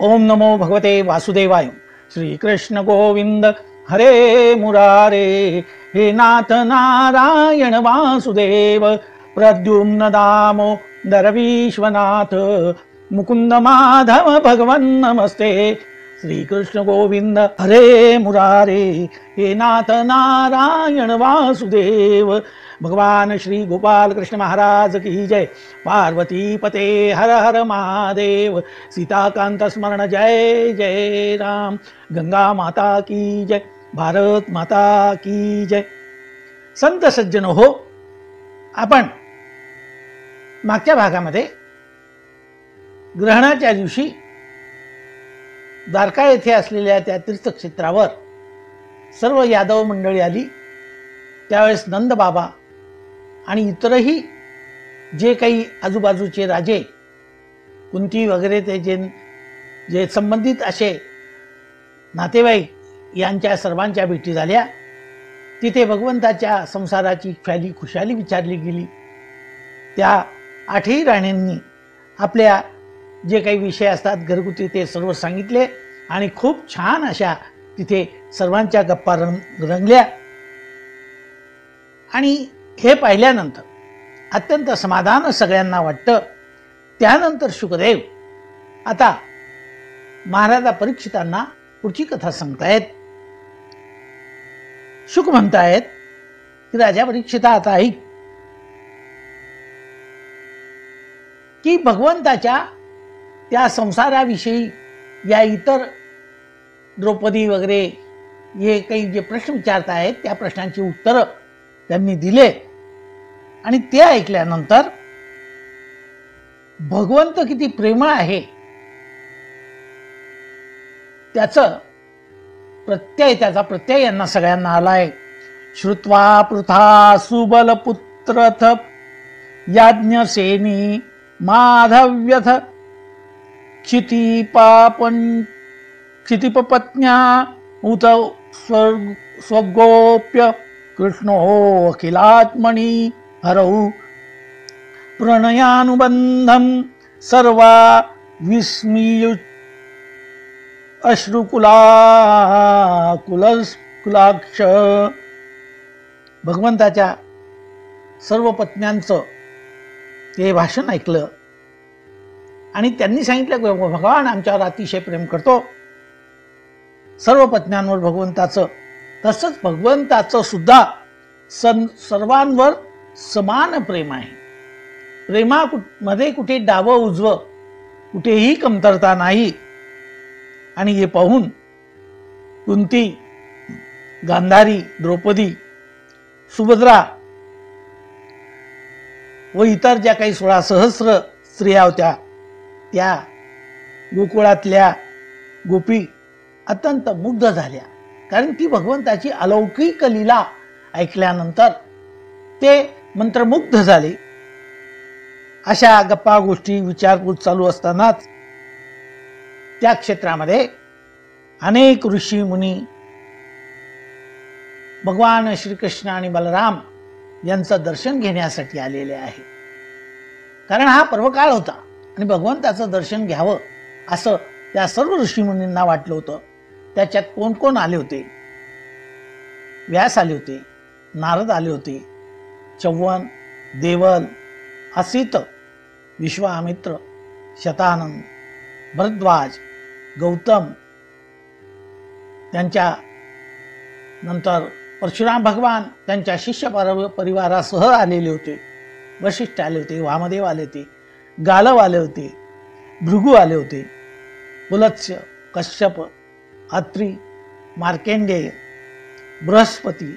ओम नमो भगवते वासुदेवाय। श्री कृष्ण गोविंद हरे मुरारे। हे नाथ नारायण वासुदेव प्रद्युम्न दामोदर विश्वनाथ मुकुंद माधव भगवन नमस्ते। श्री कृष्ण गोविंद हरे मुरारे। हे नाथ नारायण वासुदेव भगवान श्री गोपाल कृष्ण महाराज की जय। पार्वती पते हर हर महादेव। सीताकांत स्मरण जय जय राम। गंगा माता की जय। भारत माता की जय। संत सज्जन हो, आपण मागच्या भागामध्ये ग्रहणाच्या दिवशी द्वारका येथे असलेल्या त्या तीर्थक्षेत्रावर सर्व यादव मंडळी आली। त्यावेळेस नंद बाबा आणि इतरही जे काही आजूबाजूचे राजे, कुंती वगैरे ते जे संबंधित असे नातेवाईक यांच्या सर्वांच्या भेटी झाल्या। तिथे भगवंताच्या संसाराची खुशाली विचारली गेली। त्या आठही राण्यांनी आपल्या जे काही विषय असतात घरगुती ते सर्व सांगितले आणि खूप छान अशा तिथे सर्वांच्या गप्पा रंगल्या। आणि हे पाहिल्यानंतर अत्यंत समाधान सगळ्यांना वाटतं। त्यानंतर शुकदेव आता महाराजा परीक्षितांना पुढची कथा सांगतायत। शुक म्हणतायत की राजा परीक्षिता, आता ऐक की भगवंताच्या त्या संसाराविषयी या इतर द्रौपदी वगैरे हे काही जे प्रश्न विचारतायत त्या प्रश्नांची उत्तरं त्यांनी दिले। आणि ते ऐकल्यानंतर भगवंत किती प्रेमळ आहे त्याचा प्रत्यय यांना सगळ्यांना आलाय। श्रुत्वा पृथा सुबल पुत्रथ याज्ञसेनी माधव्यथ क्षितिपपत्न्या उत स्वगोप्य कृष्णो अखिलात्मनि हरौ प्रणयानुबंधम सर्वा विस्मीयु अश्रुकुलाक्ष। भगवंताच्या सर्व पत्न्यांचं ते भाषण ऐकलं आणि त्यांनी सांगितलं की भगवान आमच्यावर अतिशय प्रेम करतो। सर्व पत्न्यांवर भगवंताचं, तसंच भगवंताचं सुद्धा सर्वांवर समान प्रेम आहे। प्रेमामध्ये कुठे डावं उजवं कुठेही कमतरता नाही। आणि हे पाहून कुंती, गांधारी, द्रौपदी, सुभद्रा व इतर ज्या काही 16 सहस्र स्त्रिया होत्या त्या गोकुळातल्या गोपी अत्यंत मुग्ध झाल्या। कारण ती भगवंताची अलौकिक लीला ऐकल्यानंतर ते मंत्रमुग्ध झाले। अशा गप्पा गोष्टी विचारपूस चालू असतानाच त्या क्षेत्रामध्ये अनेक ऋषी मुनी भगवान श्रीकृष्ण आणि बलराम यांचं दर्शन घेण्यासाठी आलेले आहे। कारण हा पर्वकाळ होता आणि भगवंताचं दर्शन घ्यावं असं त्या सर्व ऋषीमुनींना वाटलं होतं। त्याच्यात कोण कोण आले होते? व्यास आले होते, नारद आले होते, चव्वन, देवल, असित, विश्वामित्र, शतानंद, भरद्वाज, गौतम, त्यांच्या नंतर परशुराम भगवान त्यांच्या शिष्य परिवारासह आलेले होते। वशिष्ठ आले होते, वामदेव आले होते, गालव आले होते, भृगु आले होते, पुलत्स्य, कश्यप, अत्रि, मार्केंडेय, बृहस्पती,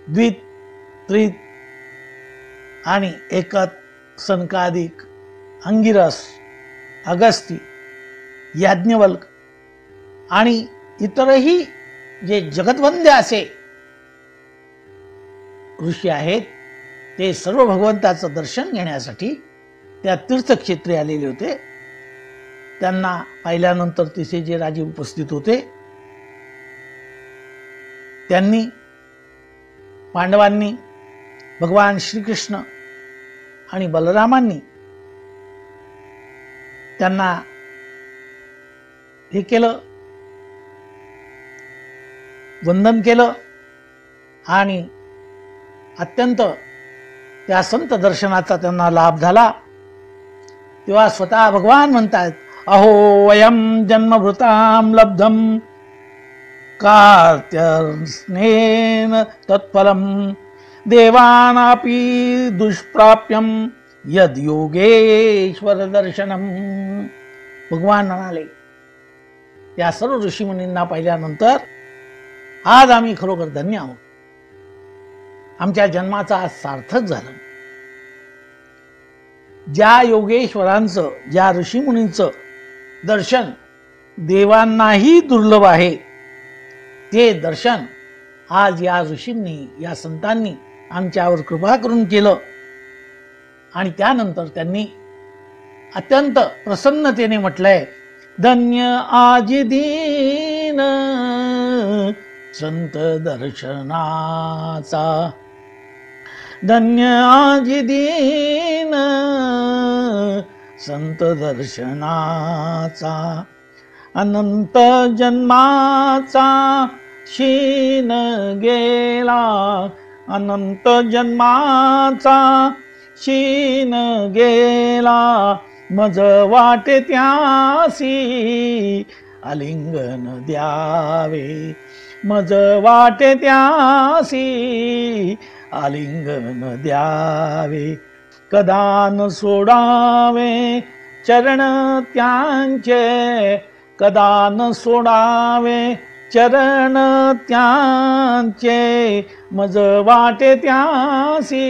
द्वित, त्रित आणि एकत, सनकादिक, अंगिरस, अगस्ती, याज्ञवल्क आणि इतरही जे जगतवंद्य असे ऋषी आहेत ते सर्व भगवंताचं दर्शन घेण्यासाठी त्या तीर्थक्षेत्री आलेले होते। त्यांना पाहिल्यानंतर तिथे जे राजे उपस्थित होते त्यांनी, पांडवांनी, भगवान श्रीकृष्ण आणि बलरामांनी त्यांना हे केलं, वंदन केलं आणि अत्यंत त्या संत दर्शनाचा त्यांना लाभ झाला. तेव्हा स्वतः भगवान म्हणतात, अहो वयम जन्मभृताम लब्धम कार्त्यस्नेन तत्फलम देवानापि दुष्प्राप्यम यद योगेश्वर दर्शनम. भगवान म्हणाले, या सर्व ऋषीमुनींना पाहिल्यानंतर आज आम्ही खरोखर धन्य आहोत. आमच्या जन्माचा आज सार्थक झालं. ज्या योगेश्वरांचं, ज्या ऋषीमुनींचं दर्शन देवांनाही दुर्लभ आहे, ते दर्शन आज या ऋषींनी, या संतांनी आमच्यावर कृपा करून केलं. आणि त्यानंतर त्यांनी अत्यंत प्रसन्नतेने म्हटलंय, धन्य आज दीन संत दर्शनाचा, धन्य आज दीन संत दर्शनाचा, अनंत जन्माचा शीन गेला, अनंत जन्माचा शीन गेला, मज वाटे त्यासी आलिंगन द्यावे, मज वाटे त्यासी आलिंगन द्यावे, कदा न सोडावे चरण त्यांचे, कदा न सोडावे चरण त्यांचे, मज वाटे त्यासी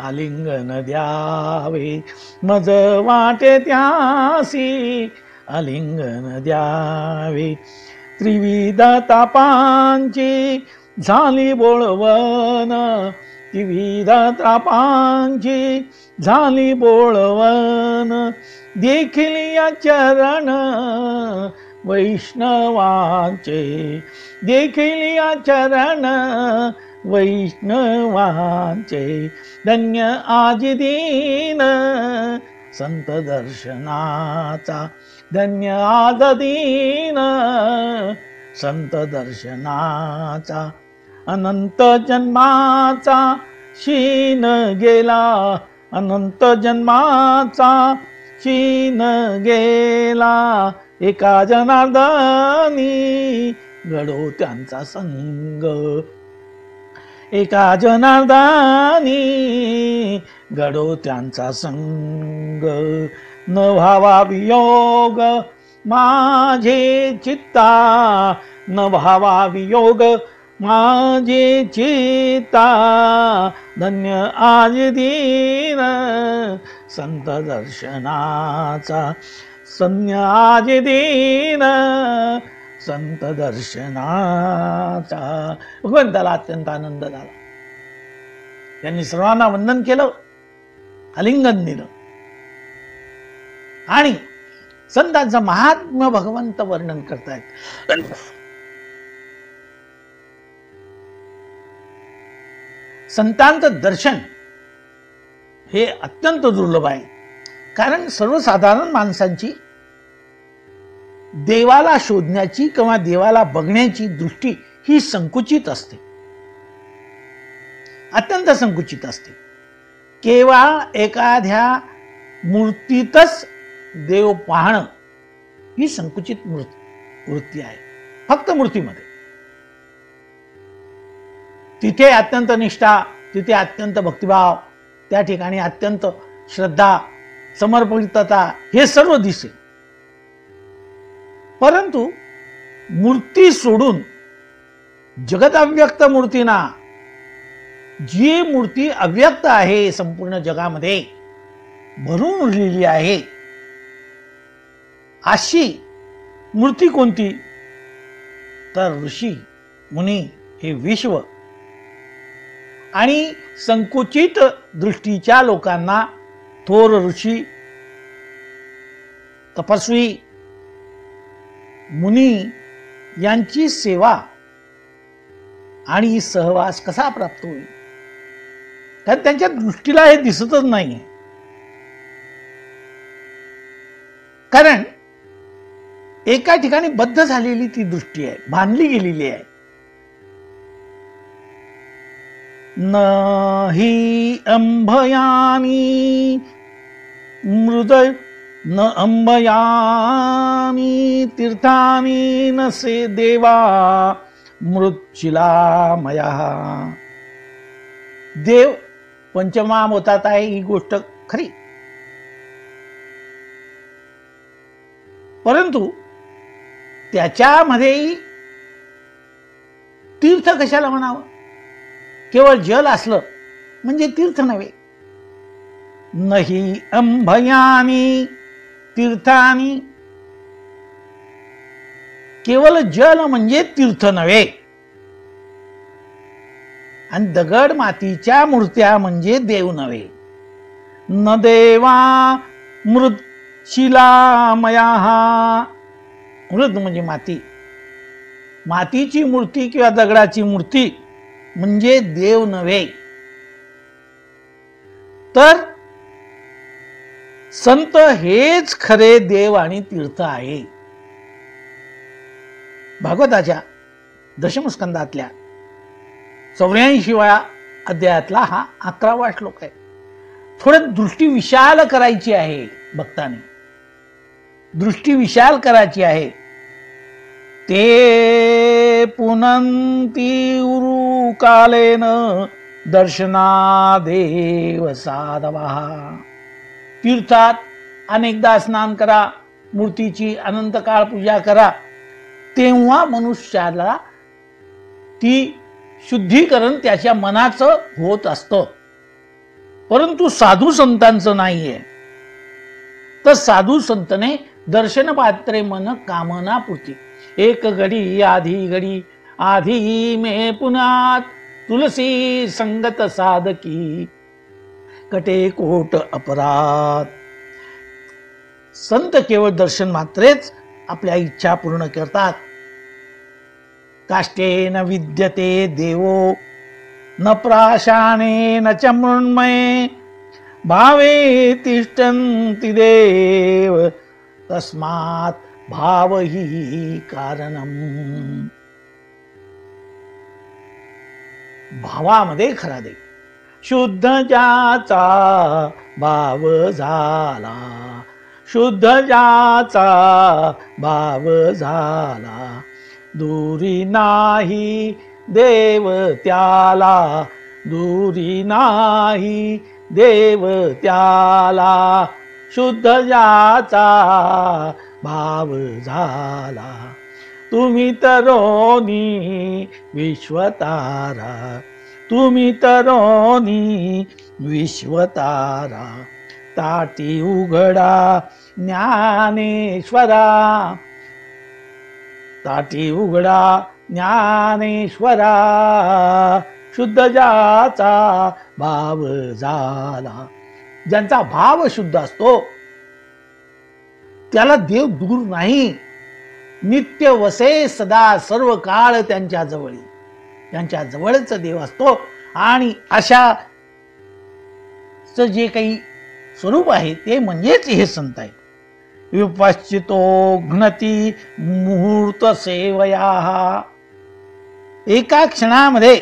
आलिंगन द्यावे, मज वाटे त्यासी आलिंगन द्यावे. त्रिविध तापांची झाली बोळवण, त्रिविध तापांची झाली बोळवण, देखील या चरण वैष्णवांचे, देखील या चरण वैष्णवांचे, धन्य आज दीन संत दर्शनाचा, धन्य आज दीन संत दर्शनाचा, अनंत जन्माचा शीन गेला, अनंत जन्माचा शीन गेला, एका जनार्दनी घडो त्यांचा संग, एका जनार्दनी घडो त्यांचा संग, न व्हावा वियोग माझे चित्ता, न व्हावा वियोग माझे चित्ता, धन्य आज दीन संत दर्शनाचा, धन्य आज दीन संत दर्शनाचा. भगवंताला अत्यंत आनंद झाला. त्यांनी सर्वांना वंदन केलं, आलिंगन दिलं आणि संतांचं महात्म्य भगवंत वर्णन करतायत. संतांचं दर्शन हे अत्यंत दुर्लभ आहे. कारण सर्वसाधारण माणसांची देवाला शोधण्याची किंवा देवाला बघण्याची दृष्टी ही संकुचित असते, अत्यंत संकुचित असते. केवळ एखाद्या मूर्तीतच देव पाहणं ही संकुचित वृत्ती आहे. फक्त मूर्तीमध्ये तिथे अत्यंत निष्ठा, तिथे अत्यंत भक्तिभाव, त्या ठिकाणी अत्यंत श्रद्धा, समर्पितता हे सर्व दिसेल. परंतु मूर्ती सोडून जगत अव्यक्त मूर्तीना, जी मूर्ती अव्यक्त आहे, संपूर्ण जगामध्ये भरून उरलेली आहे, अशी मूर्ती कोणती तर ऋषी मुनी हे विश्व आणि संकुचित दृष्टीच्या लोकांना थोर ऋषी, तपस्वी, मुनी यांची सेवा आणि सहवास कसा प्राप्त होईल. कारण त्यांच्या दृष्टीला हे दिसतच नाही. कारण एका ठिकाणी बद्ध झालेली ती दृष्टी आहे, बांधली गेलेली आहे. न हि अंभयामी मृद न अंबयामी तीर्थानी नसे देवा मृच्छिलामया. देव पंचमहाभूतात आहे ही गोष्ट खरी, परंतु त्याच्यामध्येही तीर्थ कशाला म्हणावं? केवळ जल असलं म्हणजे तीर्थ नव्हे. नही अंभयानी तीर्थानी, केवळ जल म्हणजे तीर्थ नव्हे. आणि दगड मातीच्या मूर्त्या म्हणजे देव नव्हे. न देवा मृत शिलामया. मृद म्हणजे माती, मातीची मूर्ती किंवा दगडाची मूर्ती म्हणजे देव नव्हे. तर संत हेच खरे देव आणि तीर्थ आहे. भागवताच्या दशमस्कंदातल्या 84व्या अध्यायातला हा 11वा श्लोक आहे. थोडं दृष्टी विशाल करायची आहे भक्तांनी, दृष्टी विशाल करायची आहे. ते पुनंती उरु कालेन दर्शनादेव साधवा. तीर्थात अनेकदा स्नान करा, मूर्तीची अनंत काळ पूजा करा, तेव्हा मनुष्याला ती शुद्धीकरण त्याच्या मनाचं होत असतं. परंतु साधू संतांचं नाहीये. तर साधू संतने दर्शन पात्रे मन कामना पुरती. एक घडी आधी घडी आधी मे पुनात तुलसी संगत साधकी कटे कोट अपराध. संत केवळ दर्शन मात्रेच आपल्या इच्छा पूर्ण करतात. काष्टेन विद्यते देवो न प्राशानेन च मृण्मये भावे तिष्ठन्ति देव तस्मात् भाव हि कारणम. भावामध्ये खरा देव. शुद्ध ज्याचा भाव झाला, शुद्ध ज्याचा भाव झाला, दूरी नाही देव त्याला, दूरी नाही देव त्याला. शुद्ध ज्याचा भाव झाला. तुम्ही तरोनी विश्वतारा, तुम्ही तरोनी विश्वतारा. ताटी उघडा ज्ञानेश्वरा, ताटी उघडा ज्ञानेश्वरा. शुद्ध ज्याचा भाव झाला. ज्यांचा भाव शुद्ध असतो त्याला देव दूर नाही. नित्य वसे सदा सर्व काळ त्यांच्या जवळी, त्यांच्या जवळच देव असतो. आणि अशा जे काही स्वरूप आहे ते म्हणजेच हे संत आहे. विपश्चितो घ्नती मुहूर्त सेवया. एका क्षणामध्ये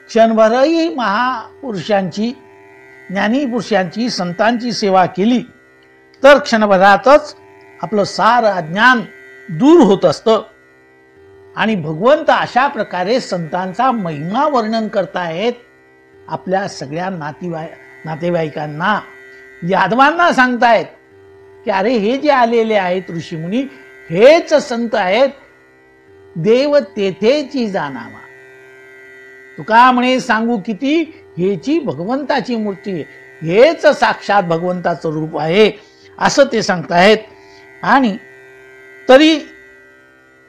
क्षणभरही महापुरुषांची, ज्ञानी पुरुषांची, संतांची सेवा केली तर क्षणभरातच आपलं सार अज्ञान दूर होत असतं. आणि भगवंत अशा प्रकारे संतांचा महिमा वर्णन करतायत. आपल्या सगळ्या नातेवाईकांना, यादवांना सांगतायत की अरे हे जे आलेले आहेत ऋषीमुनी हेच संत आहेत. देव तेथेची जाणावा. तुका म्हणे सांगू किती, हेची भगवंताची मूर्ती आहे, हेच साक्षात भगवंताचं रूप आहे असं ते सांगतायत. आणि तरी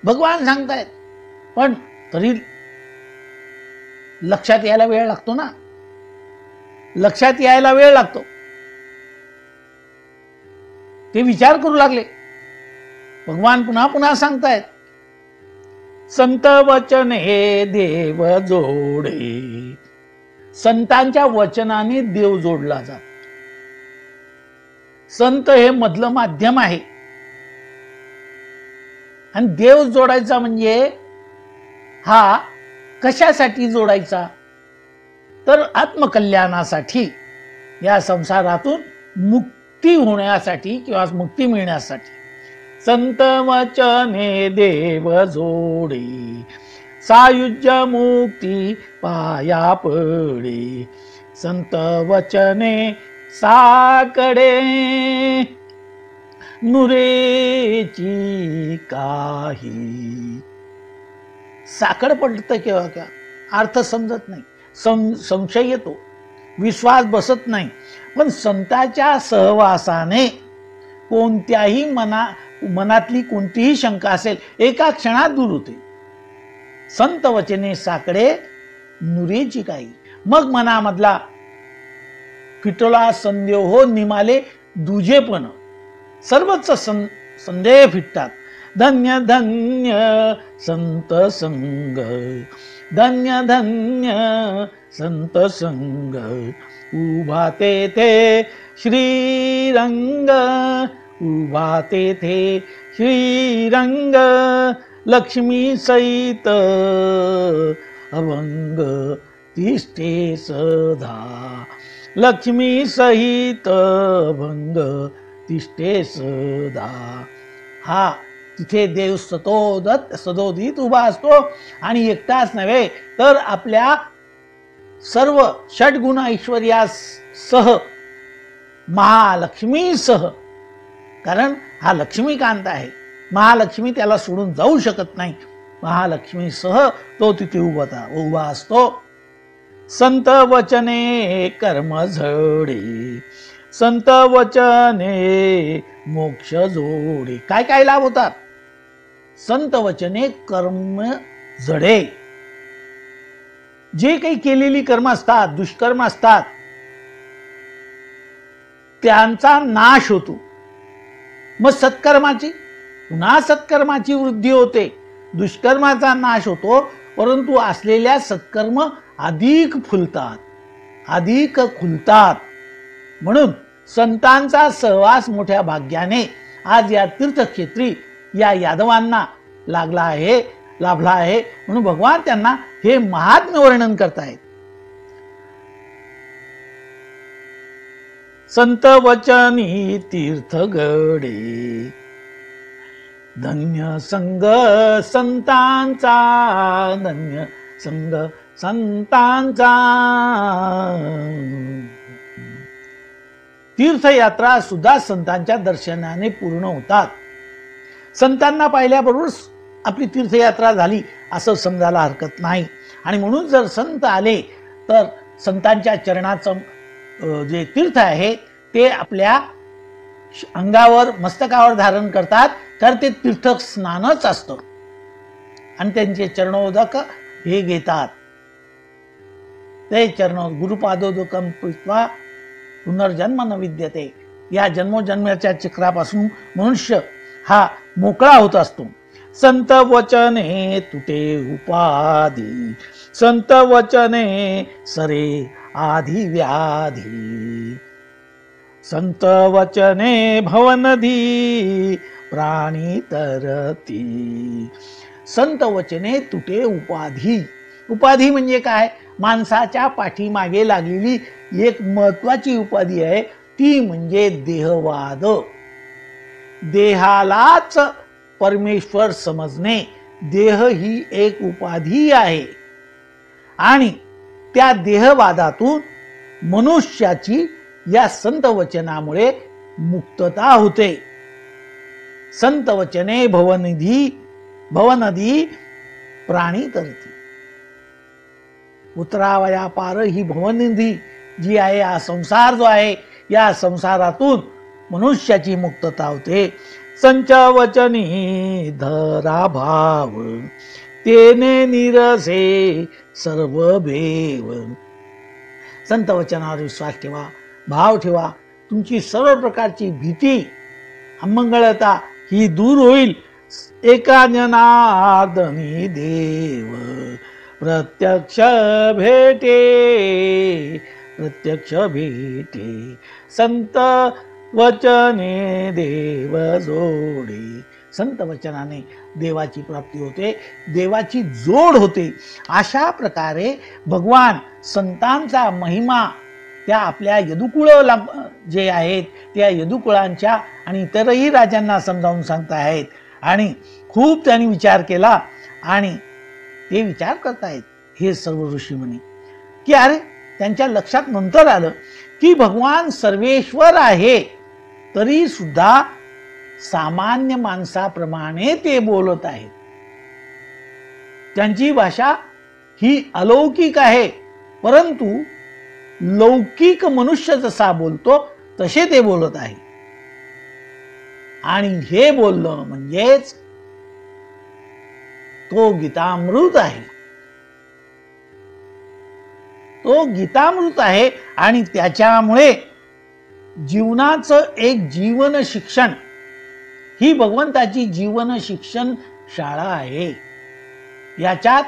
भगवान सांगतायत, पण तरी लक्षात यायला वेळ लागतो ना, लक्षात यायला वेळ लागतो. ते विचार करू लागले. भगवान पुन्हा पुन्हा सांगतायत, संत वचन हे देव जोडे. संतांच्या वचनाने देव जोडला जातो. संत हे मधलं माध्यम आहे. आणि देव जोडायचा म्हणजे हा कशासाठी जोडायचा, तर आत्मकल्याणासाठी, या संसारातून मुक्ती होण्यासाठी किंवा मुक्ती मिळण्यासाठी. संत वचने देव जोडे, सायुज्य मुक्ती पाया पडे. संत वचने साकडे, नुरेची काही. साकड पडतं केव्हा का अर्थ समजत नाही, संशय येतो, विश्वास बसत नाही. पण संतांच्या सहवासाने कोणत्याही मनातली कोणतीही शंका असेल एका क्षणात दूर होते. संत वचने साकडे, नुरेची काही. मग मनामधला फिटला संदेह हो, निमाले दुजेपण. सर्वच संदेह फिटतात. धन्य धन्य संत संग, धन्य धन्य संत संग. उभा तेथे श्रीरंग, उभा तेथे श्रीरंग. लक्ष्मी सहित अभंग तिष्ठे सदा, लक्ष्मी सहित अभंग तिष्ठे सदा. हा तिथे देव सदोदित उभा असतो आणि एकटाच नव्हे तर आपल्या सर्व षटगुण ऐश्वर्यासह, महालक्ष्मीसह. कारण हा लक्ष्मीकांत आहे, महालक्ष्मी त्याला सोडून जाऊ शकत नाही. महालक्ष्मीसह तो तिथे उभा असतो. संत वचने कर्म झडे, संत वचने मोक्ष जोडे. काय काय लाभ होतात? संत वचने कर्म जडे. जे काही केलेली कर्म असतात, दुष्कर्म असतात, त्यांचा नाश होतो. मग सत्कर्माची, पुन्हा सत्कर्माची वृद्धी होते. दुष्कर्माचा नाश होतो, परंतु असलेल्या सत्कर्म अधिक फुलतात, अधिक खुलतात. म्हणून संतांचा सहवास मोठ्या भाग्याने आज या तीर्थक्षेत्री या यादवांना लाभला आहे. म्हणून भगवान त्यांना हे महात्म्य वर्णन करतायत. संत वचनी तीर्थ गडे, धन्य संग संतांचा, धन्य संग संतांचा. तीर्थयात्रा सुद्धा संतांच्या दर्शनाने पूर्ण होतात. संतांना पाहिल्याबरोबर आपली तीर्थयात्रा झाली असं समजायला हरकत नाही. आणि म्हणून जर संत आले तर संतांच्या चरणाचं जे तीर्थ आहे ते आपल्या अंगावर, मस्तकावर धारण करतात. तर ते तीर्थ स्नानच असतं आणि त्यांचे चरणोदक हे घेतात. ते चरण गुरुपादोदकम पृथ्वा पुनर्जन्म न विद्यते. या जन्मोजन्माच्या चक्रापासून मनुष्य हा मोकळा होत असतो. संत वचने तुटे उपाधी, संत वचने सरे आधी व्याधी. संत वचने भवनधी प्राणी तरती. संत वचने तुटे उपाधी. उपाधी म्हणजे काय? माणसाच्या पाठीमागे लागलेली एक महत्वाची उपाधी आहे, ती म्हणजे देहवाद. देहालाच परमेश्वर समजणे, देह ही एक उपाधी आहे. आणि त्या देहवादातून मनुष्याची या संत वचनामुळे मुक्तता होते. संत वचने भवनधी प्राणी तरती. उतरावया पार ही भवननिधी जी आहे, हा संसार जो आहे, या संसारातून मनुष्याची मुक्तता होते. संच वचनी धरा भाव, तेने निरसे सर्व भेव. संत वचनावर विश्वास ठेवा, भाव ठेवा. तुमची सर्व प्रकारची भीती, अमंगळता ही दूर होईल. एका जनार्दनी देव प्रत्यक्ष भेटे, प्रत्यक्ष भेटे. संत वचने देव जोडे, संत वचनाने देवाची प्राप्ती होते, देवाची जोड होते. अशा प्रकारे भगवान संतांचा महिमा त्या आपल्या यदुकुळ जे आहेत त्या यदुकुळांच्या आणि इतरही राजांना समजावून सांगत आहेत. आणि खूप त्यांनी विचार केला आणि ते विचार करतायत हे सर्व ऋषीमुनी की अरे त्यांच्या लक्षात नंतर आलं की भगवान सर्वेश्वर आहे तरी सुद्धा सामान्य माणसाप्रमाणे ते बोलत आहेत. त्यांची भाषा ही अलौकिक आहे, परंतु लौकिक मनुष्य जसा बोलतो तसे ते बोलत आहे. आणि हे बोलणं म्हणजेच तो गीतामृत आहे. तो गीतामृत आहे आणि त्याच्यामुळे जीवनाचं एक जीवन शिक्षण ही भगवंताची जीवन शिक्षण शाळा आहे. याच्यात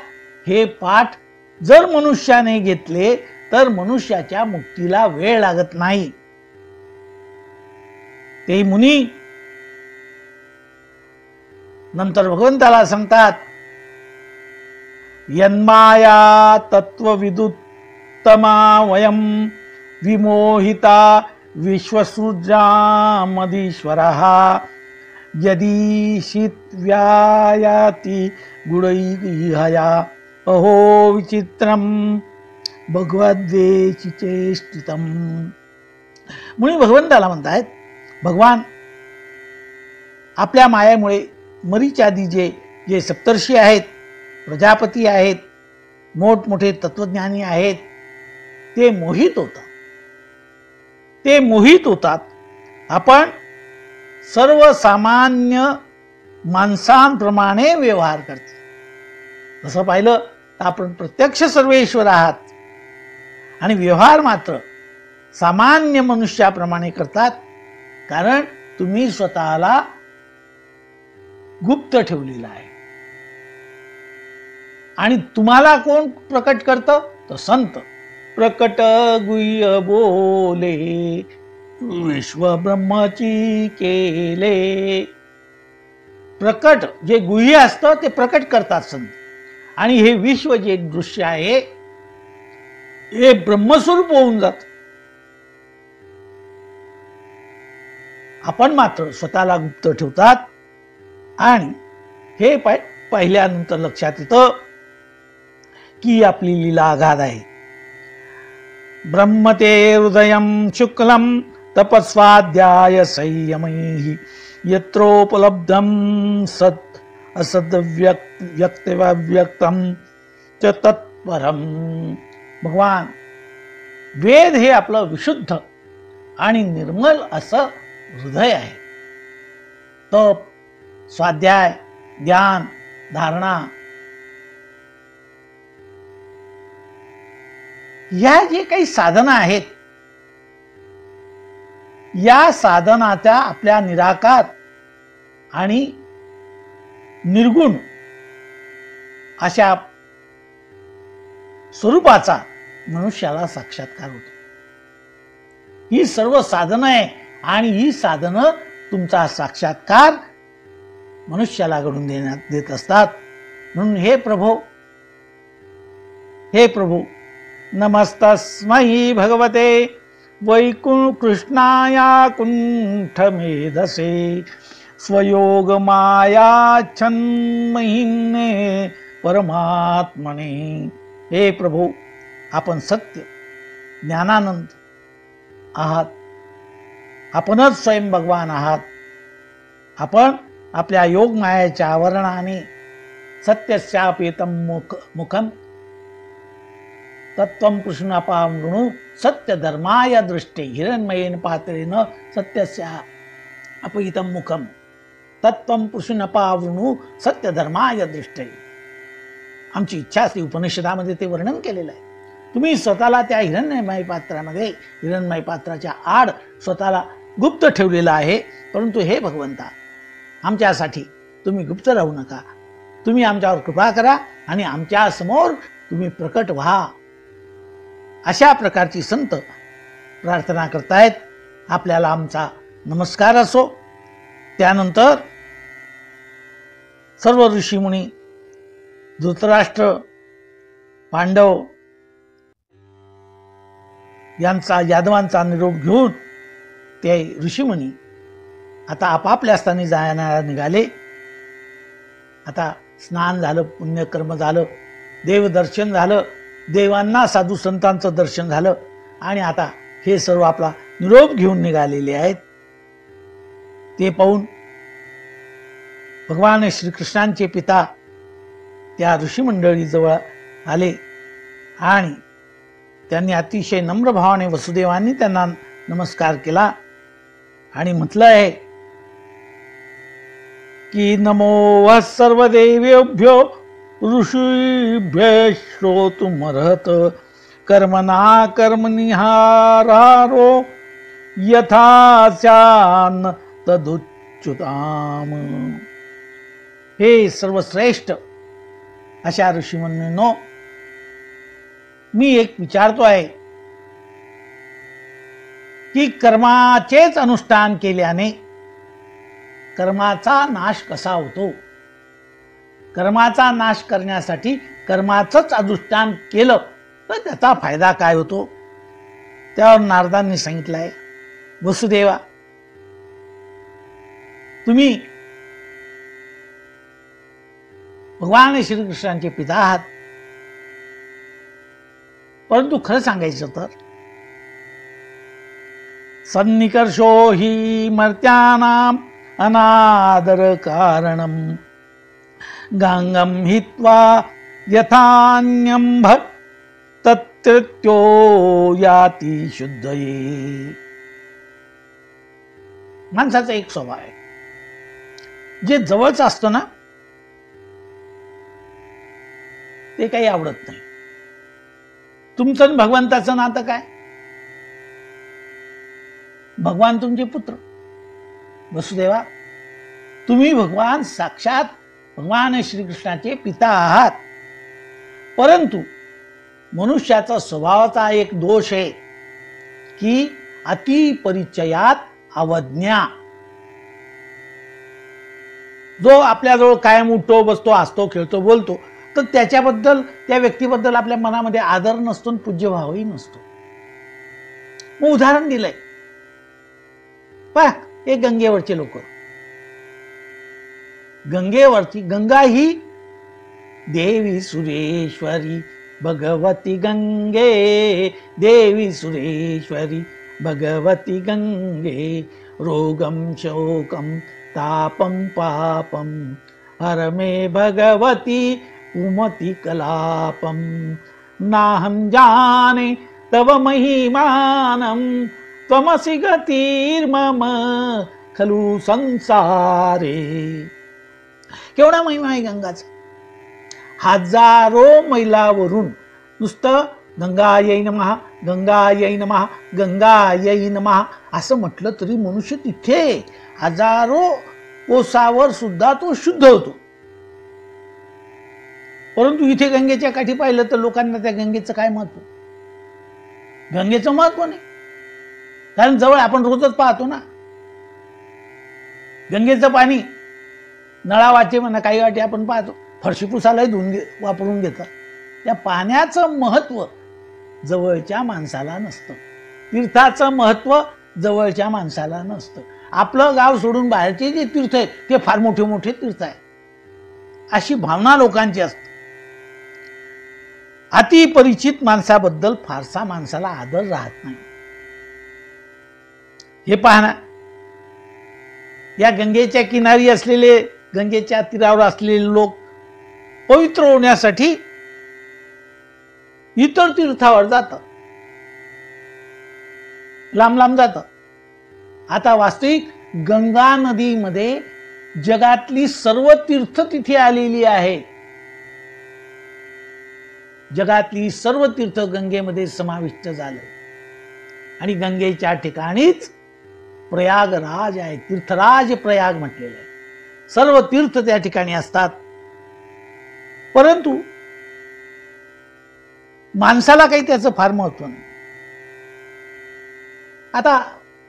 हे पाठ जर मनुष्याने घेतले तर मनुष्याच्या मुक्तीला वेळ लागत नाही. ते मुनी नंतर भगवंताला सांगतात, यन्माया तत्वविदुत्तमा वयम विमोहिता विश्वसृजामधीश्वरः यदीशित्व्यायाति गुणैर्हया अहो विचित्रम भगवद्वेचिचेष्टितम. मुनी भगवंताला म्हणतायत, भगवान आपल्या मायेमुळे मरीचादी जे सप्तर्षी आहेत, प्रजापती आहेत, मोठमोठे तत्वज्ञानी आहेत, ते मोहित होतात. आपण सर्वसामान्य माणसांप्रमाणे व्यवहार करतो. तसं पाहिलं तर आपण प्रत्यक्ष सर्वेश्वर आहात आणि व्यवहार मात्र सामान्य मनुष्याप्रमाणे करतात, कारण तुम्ही स्वतःला गुप्त ठेवलेला आहे. आणि तुम्हाला कोण प्रकट करतं? तर संत. प्रकट गुह्य बोले विश्व ब्रह्मची केले. प्रकट जे गुह्य असतं ते प्रकट करतात संत. आणि हे विश्व जे दृश्य आहे हे ब्रह्मस्वरूप होऊन जात. आपण मात्र स्वतःला गुप्त ठेवतात. आणि हे पाहिल्यानंतर लक्षात येतं की आपली लीला अगाध आहे. ब्रह्मते हृदयं शुक्लं तपस्वाध्याय संयमैः यत्रोपलब्धं सत् असद व्यक्तव्यक्तं च तत्परम. भगवान वेद हे आपलं विशुद्ध आणि निर्मल असं हृदय आहे. तप, स्वाध्याय, ध्यान, धारणा या जे काही साधना आहेत, या साधनाच्या आपल्या निराकार आणि निर्गुण अशा स्वरूपाचा मनुष्याला साक्षात्कार होतो. ही सर्व साधनं आहे आणि ही साधनं तुमचा साक्षात्कार मनुष्याला घडून देत असतात. म्हणून हे प्रभो नमस्तस्मै भगवते कृष्णाया कुंठमेधसे स्वयोग मायाच्छन्महिने परमात्मने. हे प्रभू, आपण सत्य ज्ञानानंद आहात. आपणच स्वयं भगवान आहात. आपण आपल्या योग मायाच्या आवरणाने सत्यस्यापेतम मुखम तत्वं कृष्णापामृणु सत्य धर्माय दृष्टे हिरण्मयेन पात्रेन सत्यस्य अपहितं मुखम तत्वं कृष्णापावृणु सत्य धर्माय दृष्टे. आमची इच्छा असते, उपनिषदामध्ये ते वर्णन केलेलं आहे. तुम्ही स्वतःला त्या हिरण्मय पात्रामध्ये, हिरण्मय पात्राच्या आड स्वतःला गुप्त ठेवलेला आहे. परंतु हे भगवंता, आमच्यासाठी तुम्ही गुप्त राहू नका. तुम्ही आमच्यावर कृपा करा आणि आमच्या समोर तुम्ही प्रकट व्हा. अशा प्रकारची संत प्रार्थना करतायत. आपल्याला आमचा नमस्कार असो. त्यानंतर सर्व ऋषीमुनी, धृतराष्ट्र, पांडव यांचा, यादवांचा निरोप घेऊन ते ऋषीमुनी आता आपापल्या स्थानी जायला निघाले. आता स्नान झालं, पुण्यकर्म झालं, देवदर्शन झालं, देवांना साधू संतांचं दर्शन झालं आणि आता हे सर्व आपला निरोप घेऊन निघालेले आहेत. ते पाहून भगवान श्रीकृष्णांचे पिता त्या ऋषीमंडळीजवळ आले आणि त्यांनी अतिशय नम्र भावाने वसुदेवांनी त्यांना नमस्कार केला आणि म्हटलं आहे की नमो वः सर्वदेवेभ्यो ऋषीभ्यः श्रोतुमर्हत कर्मणा कर्मनिहारो यथा स्यान्न तदुच्युताम. हे सर्वश्रेष्ठ अशा ऋषीमुनींनो, मी एक विचारतो आहे की कर्माचेच अनुष्ठान केल्याने कर्माचा नाश कसा होतो? कर्माचा नाश करण्यासाठी कर्माचंच अनुष्ठान केलं तर त्याचा फायदा काय होतो? त्यावर नारदांनी सांगितलंय, वसुदेवा, तुम्ही भगवान श्रीकृष्णांचे पिता आहात, परंतु खरं सांगायचं तर सन्निकर्षो हि मर्त्यानाम अनादर कारणम गांगम हित्वा यथान्यम भक्त तत्रो याति शुद्धये. माणसाचा एक स्वभाव आहे, जे जवळच असतं ना ते काही आवडत नाही. तुमचं आणि भगवंताचं नातं काय? भगवान तुमचे पुत्र वसुदेवा, तुम्ही भगवान साक्षात भगवान श्रीकृष्णाचे पिता आहात. परंतु मनुष्याचा स्वभावाचा एक दोष आहे की अति परिचयात अवज्ञा. जो आपल्याजवळ कायम उठतो, बसतो, हसतो, खेळतो, बोलतो, तर त्याच्याबद्दल, त्या व्यक्तीबद्दल आपल्या मनामध्ये आदर नसतो, पूज्यभावही नसतो. मग उदाहरण दिलंय पहा, हे गंगेवरचे लोक. गंगेवरची गंगा ही देवी सुरेश्वरी भगवती गंगे, देवी सुरेश्वरी भगवती गंगे, रोगम शोकम तापम पापम हर मे भगवती उमति कलापम, नाहं जाने तव महिमानं त्वमसि गतिर्मम खलु संसारे. केवढा महिमा आहे गंगाचा. हजारो मैलावरून नुसतं गंगायै नमः, गंगायै नमः, गंगायै नमः असं म्हटलं तरी मनुष्य तिथे हजारो कोसावर सुद्धा तो शुद्ध होतो. परंतु इथे गंगेच्या काठी पाहिलं तर लोकांना त्या गंगेचं काय महत्व? गंगेचं महत्व नाही, कारण जवळ आपण रोजच पाहतो ना. गंगेचं पाणी नळावाचे म्हणा, काही वाटे आपण पाहतो, फरशी पुसालाही धुवून वापरून घेतात. त्या पाण्याचं महत्व जवळच्या माणसाला नसतं, तीर्थाचं महत्व जवळच्या माणसाला नसतं. आपलं गाव सोडून बाहेरचे जे तीर्थ आहेत ते फार मोठे मोठे तीर्थ आहे अशी भावना लोकांची असते. अतिपरिचित माणसाबद्दल फारसा माणसाला आदर राहत नाही. हे पाहना, या गंगेच्या किनारी असलेले, गंगेच्या तीरावर असलेले लोक पवित्र होण्यासाठी इतर तीर्थावर जातात, लांब लांब जातात. आता वास्तविक गंगा नदीमध्ये जगातली सर्व तीर्थ तिथे आलेली आहेत. जगातली सर्व तीर्थ गंगेमध्ये समाविष्ट झालं आणि गंगेच्या ठिकाणीच प्रयागराज आहे, तीर्थराज प्रयाग म्हटलेलं आहे. सर्व तीर्थ त्या ठिकाणी असतात. परंतु माणसाला काही त्याचं फार महत्व नाही. आता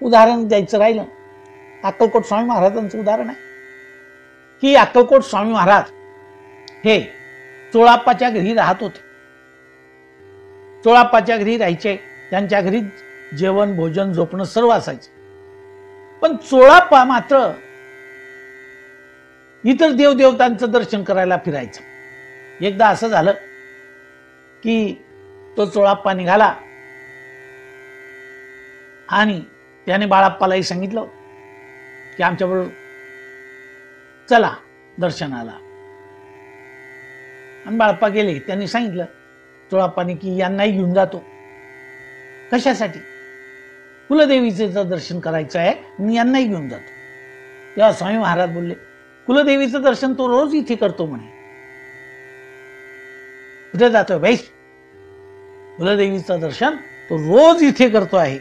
उदाहरण द्यायचं राहिलं, अक्कलकोट स्वामी महाराजांचं उदाहरण आहे की अक्कलकोट स्वामी महाराज हे चोळाप्पाच्या घरी राहत होते. चोळाप्पाच्या घरी राहायचे, त्यांच्या घरी जेवण भोजन झोपणं सर्व असायचे. पण चोळाप्पा मात्र इतर देवदेवतांचं दर्शन करायला फिरायचं. एकदा असं झालं की तो चोळाप्पा निघाला आणि त्याने बाळाप्पालाही सांगितलं की आमच्याबरोबर चला दर्शनाला. आणि बाळाप्पा गेले. त्यांनी सांगितलं चोळाप्पाने की यांनाही घेऊन जातो. कशासाठी? कुलदेवीचं दर्शन करायचं आहे, मी यांनाही घेऊन जातो. तेव्हा स्वामी महाराज बोलले, कुलदेवीचं दर्शन तो रोज इथे करतो म्हणे. कुठे जातोय बाई? कुलदेवीचं दर्शन तो रोज इथे करतो आहे.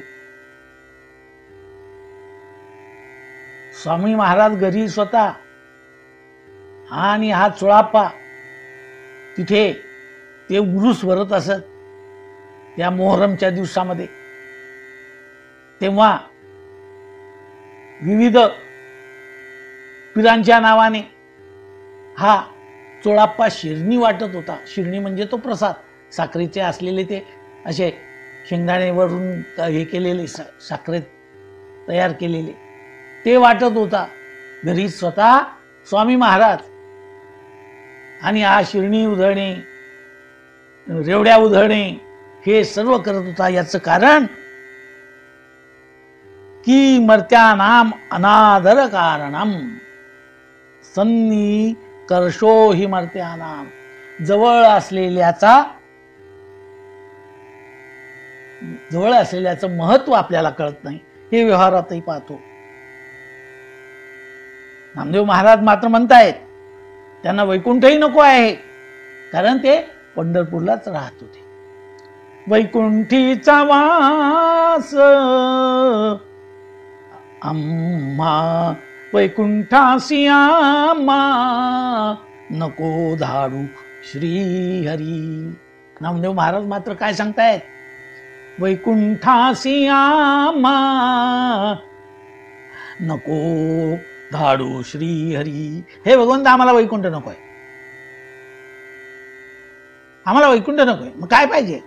स्वामी महाराज घरी स्वतः आणि हा चोळाप्पा तिथे ते उरूस भरत असत त्या मोहरमच्या दिवसामध्ये. तेव्हा विविध पिरांच्या नावाने हा चोळाप्पा शिरणी वाटत होता. शिरणी म्हणजे तो प्रसाद, साखरेचे असलेले ते असे शेंगदाण्यावरून हे केलेले साखरेत तयार केलेले ते वाटत होता घरी स्वतः स्वामी महाराज. आणि हा शिरणी उधळणे, रेवड्या उधळणे हे सर्व करत होता. याचं कारण की मर्त्यानाम अनादर कारणम सन्नी कर्षो हि मर्त्यानाम. जवळ असलेल्याचं महत्व आपल्याला कळत नाही, हे व्यवहारातही पाहतो. नामदेव महाराज मात्र म्हणतायत त्यांना वैकुंठही नको आहे, कारण ते पंढरपूरलाच राहत होते. वैकुंठीचा वास आम्हा वैकुंठासी आम्हा नको धाडू श्रीहरी. नामदेव महाराज मात्र काय सांगतायत? वैकुंठासी आम्हा नको धाडू श्रीहरी. हे भगवंत, आम्हाला वैकुंठ नकोय, आम्हाला वैकुंठ नकोय. मग काय पाहिजे?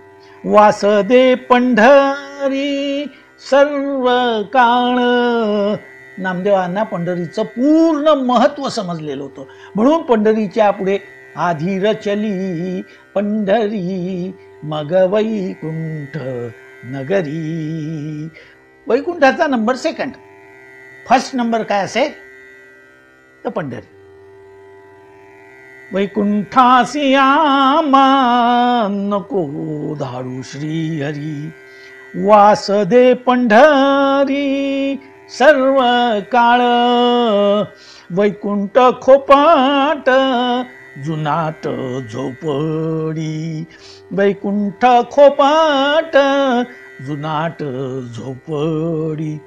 वास दे पंढरी सर्व काळ. नामदेवांना पंढरीचं पूर्ण महत्व समजलेलं होतं, म्हणून पंढरीच्या पुढे आधीर चली पंढरी मग वैकुंठ नगरी. वैकुंठाचा नंबर सेकंड, फर्स्ट नंबर काय असेल तर पंढरी. वैकुंठासी आम्हा नको धाडू श्रीहरी. वास दे पंढरी सर्व काळ. वैकुंठ खोपाट जुनाट झोपडी. वैकुंठ खोपाट जुनाट झोपडी.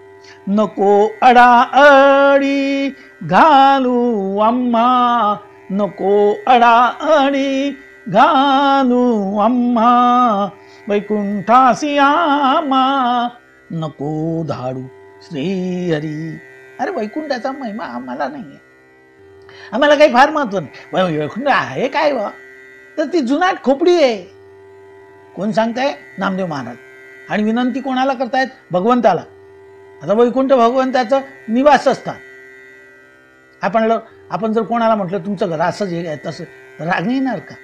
नको अडाअडी घालू आम्हा. नको अडाअडी घालू आम्हा. वैकुंठासी आम्हा नको धाडू श्रीहरी. अरे वैकुंठाचा महिमा आम्हाला नाही आहे, आम्हाला काही फार महत्व नाही. वैकुंठ आहे काय बा? तर ती जुनाट खोपडी आहे. कोण सांगताय? नामदेव महाराज. आणि विनंती कोणाला करतायत? भगवंताला. आता वैकुंठ भगवंताचं निवासस्थान. आपण जर कोणाला म्हटलं तुमचं घर असंच आहे तसं, राग नाही येणार का?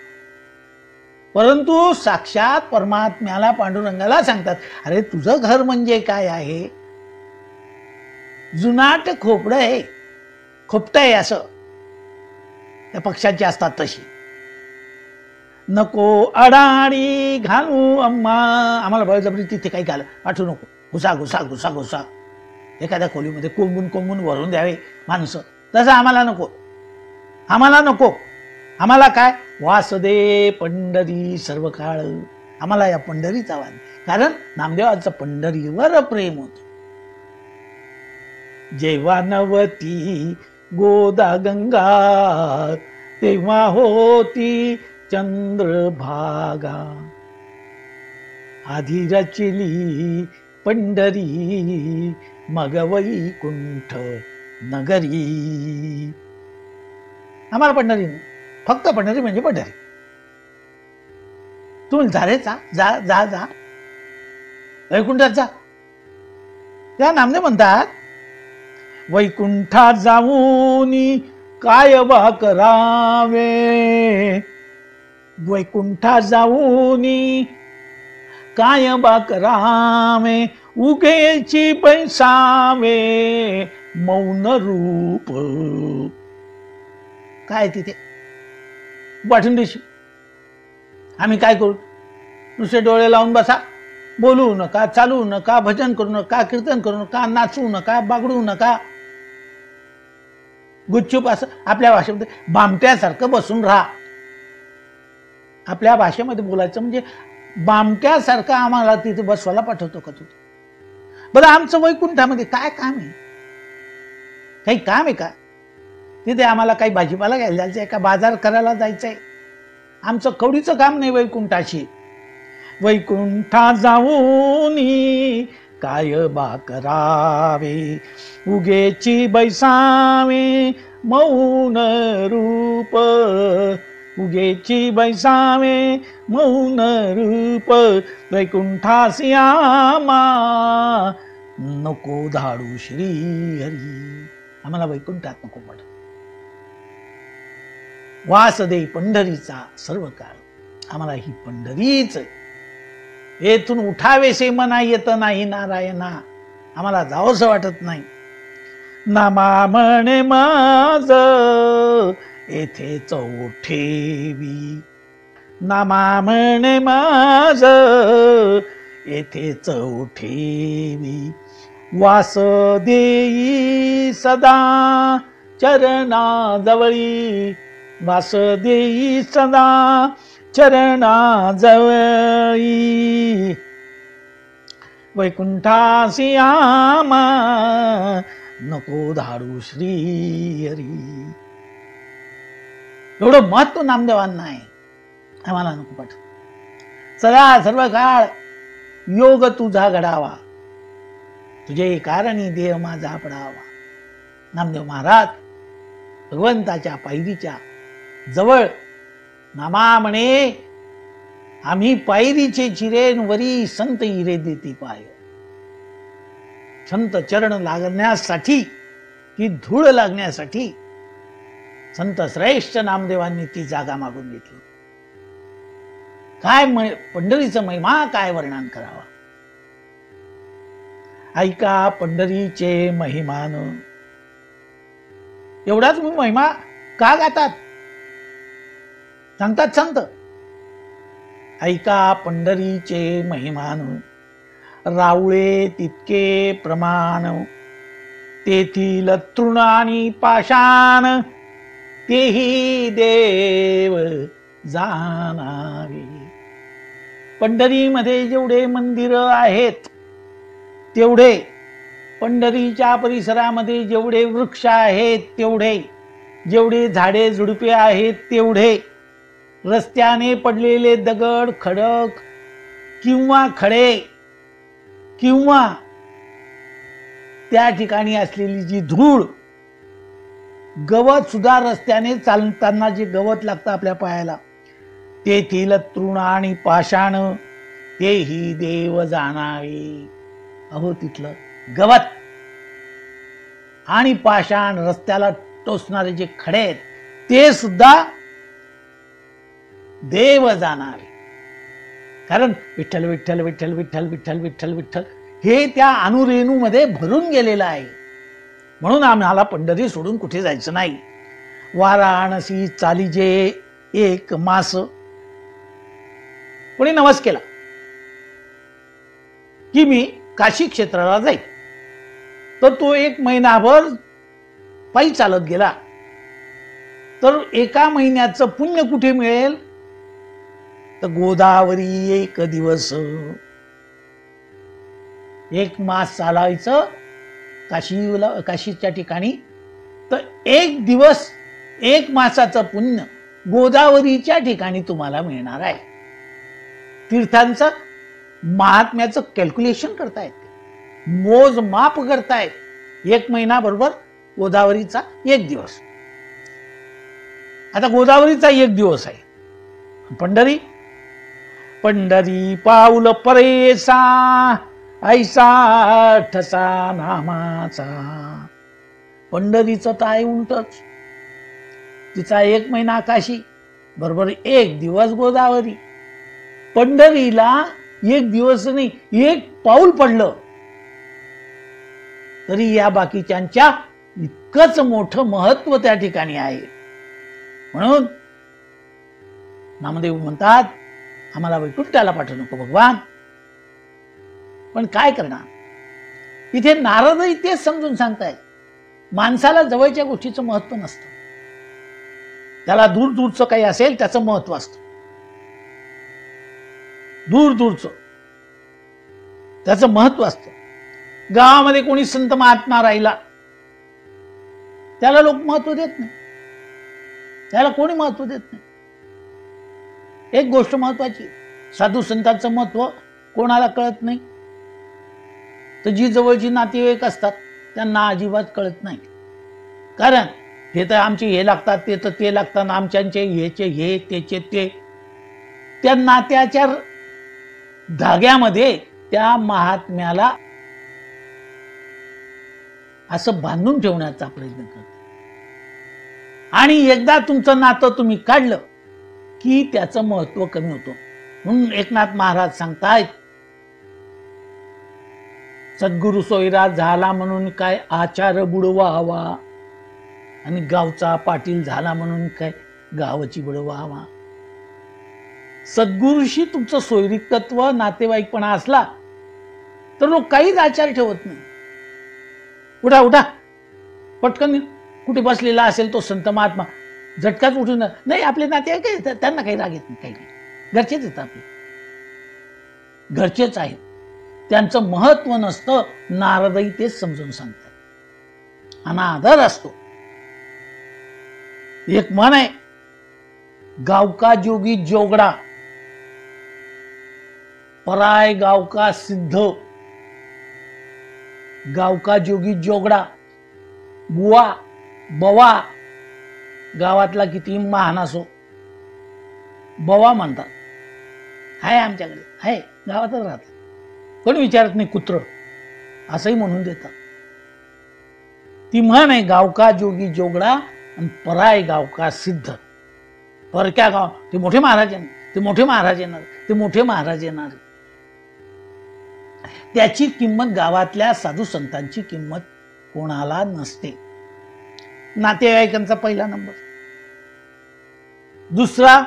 परंतु साक्षात परमात्म्याला, पांडुरंगाला सांगतात, अरे तुझं घर म्हणजे काय आहे? जुनाट खोपडं आहे, खोपट आहे असं त्या पक्षाची असतात तशी. नको अडाणी घालू आम्हा. आम्हाला बळजबरी तिथे काही घाल पाठवू नको. घुसा घुसा घुसा घुसा एखाद्या खोलीमध्ये कोंबून कोंबून भरून द्यावे माणसं, तसं आम्हाला नको. आम्हाला नको. आम्हाला काय? वास दे पंढरी सर्व काळ. आम्हाला या पंढरीचा वाद, कारण नामदेवाचं पंढरीवर प्रेम होतं. जेव्हा नवती गोदा गंगा तेव्हा होती चंद्रभागा. आधी रचिली पंढरी मग वैकुंठ नगरी. आम्हाला पंढरी नाही, फक्त पंढरी म्हणजे पंढरी. तुम्ही झालेचा जा जा जा वैकुंठात जा. त्या नामदेव म्हणतात, वैकुंठात जाऊनी काय बा करावे, वैकुंठात जाऊनी काय बा करावे, उगेची पैसावे मौन रूप. काय तिथे पाठिंडीशी आम्ही काय करू? नुसते डोळे लावून बसा, बोलू नका, चालू नका, भजन करू नका, कीर्तन करू नका, नाचू नका, बागडू नका, गुपचूप असं आपल्या भाषेमध्ये बामट्यासारखं बसून राहा. आपल्या भाषेमध्ये बोलायचं म्हणजे बामट्यासारखं आम्हाला तिथे बसवायला पाठवतो का तू? बरं, आमचं वैकुंठामध्ये काय काम आहे? काही काम आहे का तिथे? आम्हाला काही भाजीपाला घ्यायला जायचंय का, बाजार करायला जायचंय? आमचं कवडीचं काम नाही वैकुंठाशी. वैकुंठा जाऊनी काय बा करावे, उगेची बैसावे मौन रूप, उगेची बैसावे मौन रूप. वैकुंठासी आमा नको धाडू श्री हरी. आम्हाला वैकुंठात नको पड. वास दे पंढरीचा सर्व काळ. आम्हाला ही पंढरीच येथून उठावेसे मना येत नाही नारायणा. आम्हाला जावंसं वाटत नाही. नामा म्हणे माझ येथेच उठेवी, नामा म्हणे माझ येथेच उठेवी. वास देई सदा चरणाजवळी, वास देई सदा चरणाजवळी. वैकुंठासी आमा नको धाडू श्री हरी. एवढं महत्व नामदेवांना आहे. आम्हाला नको पाठव. सदा सर्व काळ योग तुझा घडावा, तुझे कारणी देह माझा पडावा. नामदेव महाराज भगवंताच्या पायरीच्या जवळ नामा म्हणे, आम्ही पायरीचे चिरेन वरी संत हिरे देती पाय. संत चरण लागण्यासाठी, ती धूळ लागण्यासाठी संत श्रेष्ठ नामदेवांनी ती जागा मागून घेतली. काय पंढरीचं महिमा काय वर्णन करावा. ऐका पंढरीचे महिमान. एवढाच महिमा का गातात सांगतात संत. ऐका पंढरीचे महिमान, रावळे तितके प्रमाण. तेथील तृण आणि पाषाण, तेही देव जाणावे. पंढरीमध्ये जेवढे मंदिर आहेत तेवढे, पंढरीच्या परिसरामध्ये जेवढे वृक्ष आहेत तेवढे, जेवढे झाडे झुडपे आहेत तेवढे, रस्त्याने पडलेले दगड खडक किंवा खडे किंवा त्या ठिकाणी असलेली जी धूळ, गवत सुद्धा रस्त्याने चालताना जे गवत लागतं आपल्या पायाला, तेथील तृण आणि पाषाण तेही देव जाणावे. अहो तिथलं गवत आणि पाषाण, रस्त्याला टोचणारे जे खडे आहेत ते सुद्धा देव जाणारे. कारण विठ्ठल विठ्ठल विठ्ठल विठ्ठल विठ्ठल विठ्ठल विठ्ठल हे त्या अणुरेणूमध्ये भरून गेलेलं आहे. म्हणून आम्हाला पंढरी सोडून कुठे जायचं नाही. वाराणसी चालीजे एक मास. कोणी नवस केला की मी काशी क्षेत्राला जाईल, तर तो 1 महिनाभर पायी चालत गेला तर एका महिन्याचं पुण्य कुठे मिळेल? तर गोदावरी 1 दिवस, 1 मास चालायचं काशीच्या ठिकाणी, तर 1 दिवस 1 मासाचं पुण्य गोदावरीच्या ठिकाणी तुम्हाला मिळणार आहे. तीर्थांचं महात्म्याचं कॅल्क्युलेशन करतायत, मोजमाप करतायत. 1 महिना बरोबर गोदावरीचा 1 दिवस. आता गोदावरीचा एक दिवस आहे. पंढरी पंढरी पाऊल परेसा ऐसा ठसा नामाचा. पंढरीचं ताय उंटच, तिचा 1 महिना आकाशी, बरोबर 1 दिवस गोदावरी. पंढरीला 1 दिवस नाही, 1 पाऊल पडलं तरी या बाकीच्यांच्या इतकंच मोठं महत्व त्या ठिकाणी आहे. म्हणून नामदेव म्हणतात, आम्हाला वैकुंठाला पाठवू नको भगवान. पण काय करणार, इथे नारदही तेच समजून सांगतायत, माणसाला जवळच्या गोष्टीचं महत्व नसतं, त्याला दूर दूरचं काही असेल त्याचं महत्व असतं. दूर दूरचं त्याचं महत्व असतं. गावामध्ये कोणी संत महात्मा राहिला त्याला लोक महत्व देत नाही, त्याला कोणी महत्व देत नाही. एक गोष्ट महत्वाची, साधू संतांचं महत्व कोणाला कळत नाही, तर जी जवळची नातेवाईक असतात त्यांना अजिबात कळत नाही. कारण हे तर आमचे हे लागतात, ते तर ते लागतात, आमच्यांचे हेचे हे, त्याचे ते. त्या नात्याच्या धाग्यामध्ये त्या महात्म्याला असं बांधून ठेवण्याचा प्रयत्न करतात. आणि एकदा तुमचं नातं तुम्ही काढलं की त्याचं महत्व कमी होतं. म्हणून एकनाथ महाराज सांगतायत, सद्गुरु सोयराज झाला म्हणून काय आचार बुडवावा, आणि गावचा पाटील झाला म्हणून काय गावाची बुडवावा. सद्गुरूशी तुमचं सोयरिकत्व नातेवाईकपणा असला तर लोक काहीच आचार ठेवत नाही. उठा उठा, पटकन कुठे बसलेला असेल तो संत महात्मा झटकाच उठून, नाही आपले नातेवाईक त्यांना काही राग येत नाही, काही नाही, घरचेच येतात, आपले घरचेच आहेत, त्यांचं महत्व नसतं. नारदही तेच समजून सांगतात. अनादर असतो. एक म्हण आहे, गावका जोगी जोगडा, पराय गावका सिद्ध. गावका जोगी जोगडा, बुवा बवा, गावातला किती महान असो बवा म्हणतात. हाय आमच्याकडे, हाय गावातच राहतात, कोणी विचारत नाही, कुत्र असंही म्हणून देतात. ती म्हण आहे, गावका जोगी जोगडा आणि पराय गावका सिद्ध. परक्या गाव, ते मोठे महाराज येणार, ते मोठे महाराज येणार, ते मोठे महाराज येणार. त्याची किंमत गावातल्या साधू संतांची किंमत कोणाला नसते. नातेवाईकांचा पहिला नंबर. दुसरा,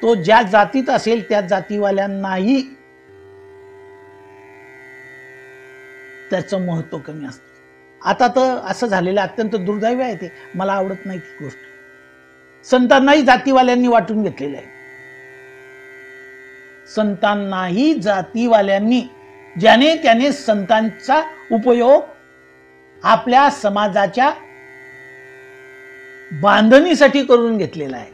तो ज्या जातीत असेल त्या जातीवाल्यांनाही त्याचं महत्व कमी असतं. आता तर असं झालेलं अत्यंत दुर्दैव आहे, ते मला आवडत नाही ती गोष्ट. संतांनाही जातीवाल्यांनी वाटून घेतलेलं आहे. संतांनाही जातीवाल्यांनी, ज्याने त्याने संतांचा उपयोग आपल्या समाजाच्या बांधणीसाठी करून घेतलेला आहे.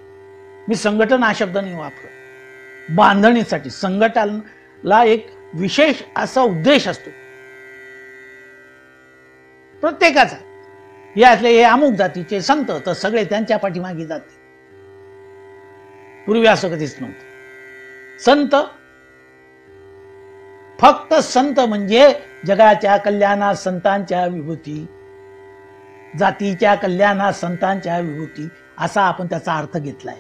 मी संघटन हा शब्द नाही वापरत, बांधणीसाठी. संघटनाला एक विशेष असा उद्देश असतो प्रत्येकाचा. यातले हे अमुक जातीचे संत, तर सगळे त्यांच्या पाठीमागे जाते. पूर्वी असं कधीच नव्हतं. संत, फक्त संत म्हणजे जगाच्या कल्याणात संतांच्या विभूती, जातीच्या कल्याणात संतांच्या विभूती, असा आपण त्याचा अर्थ घेतलाय.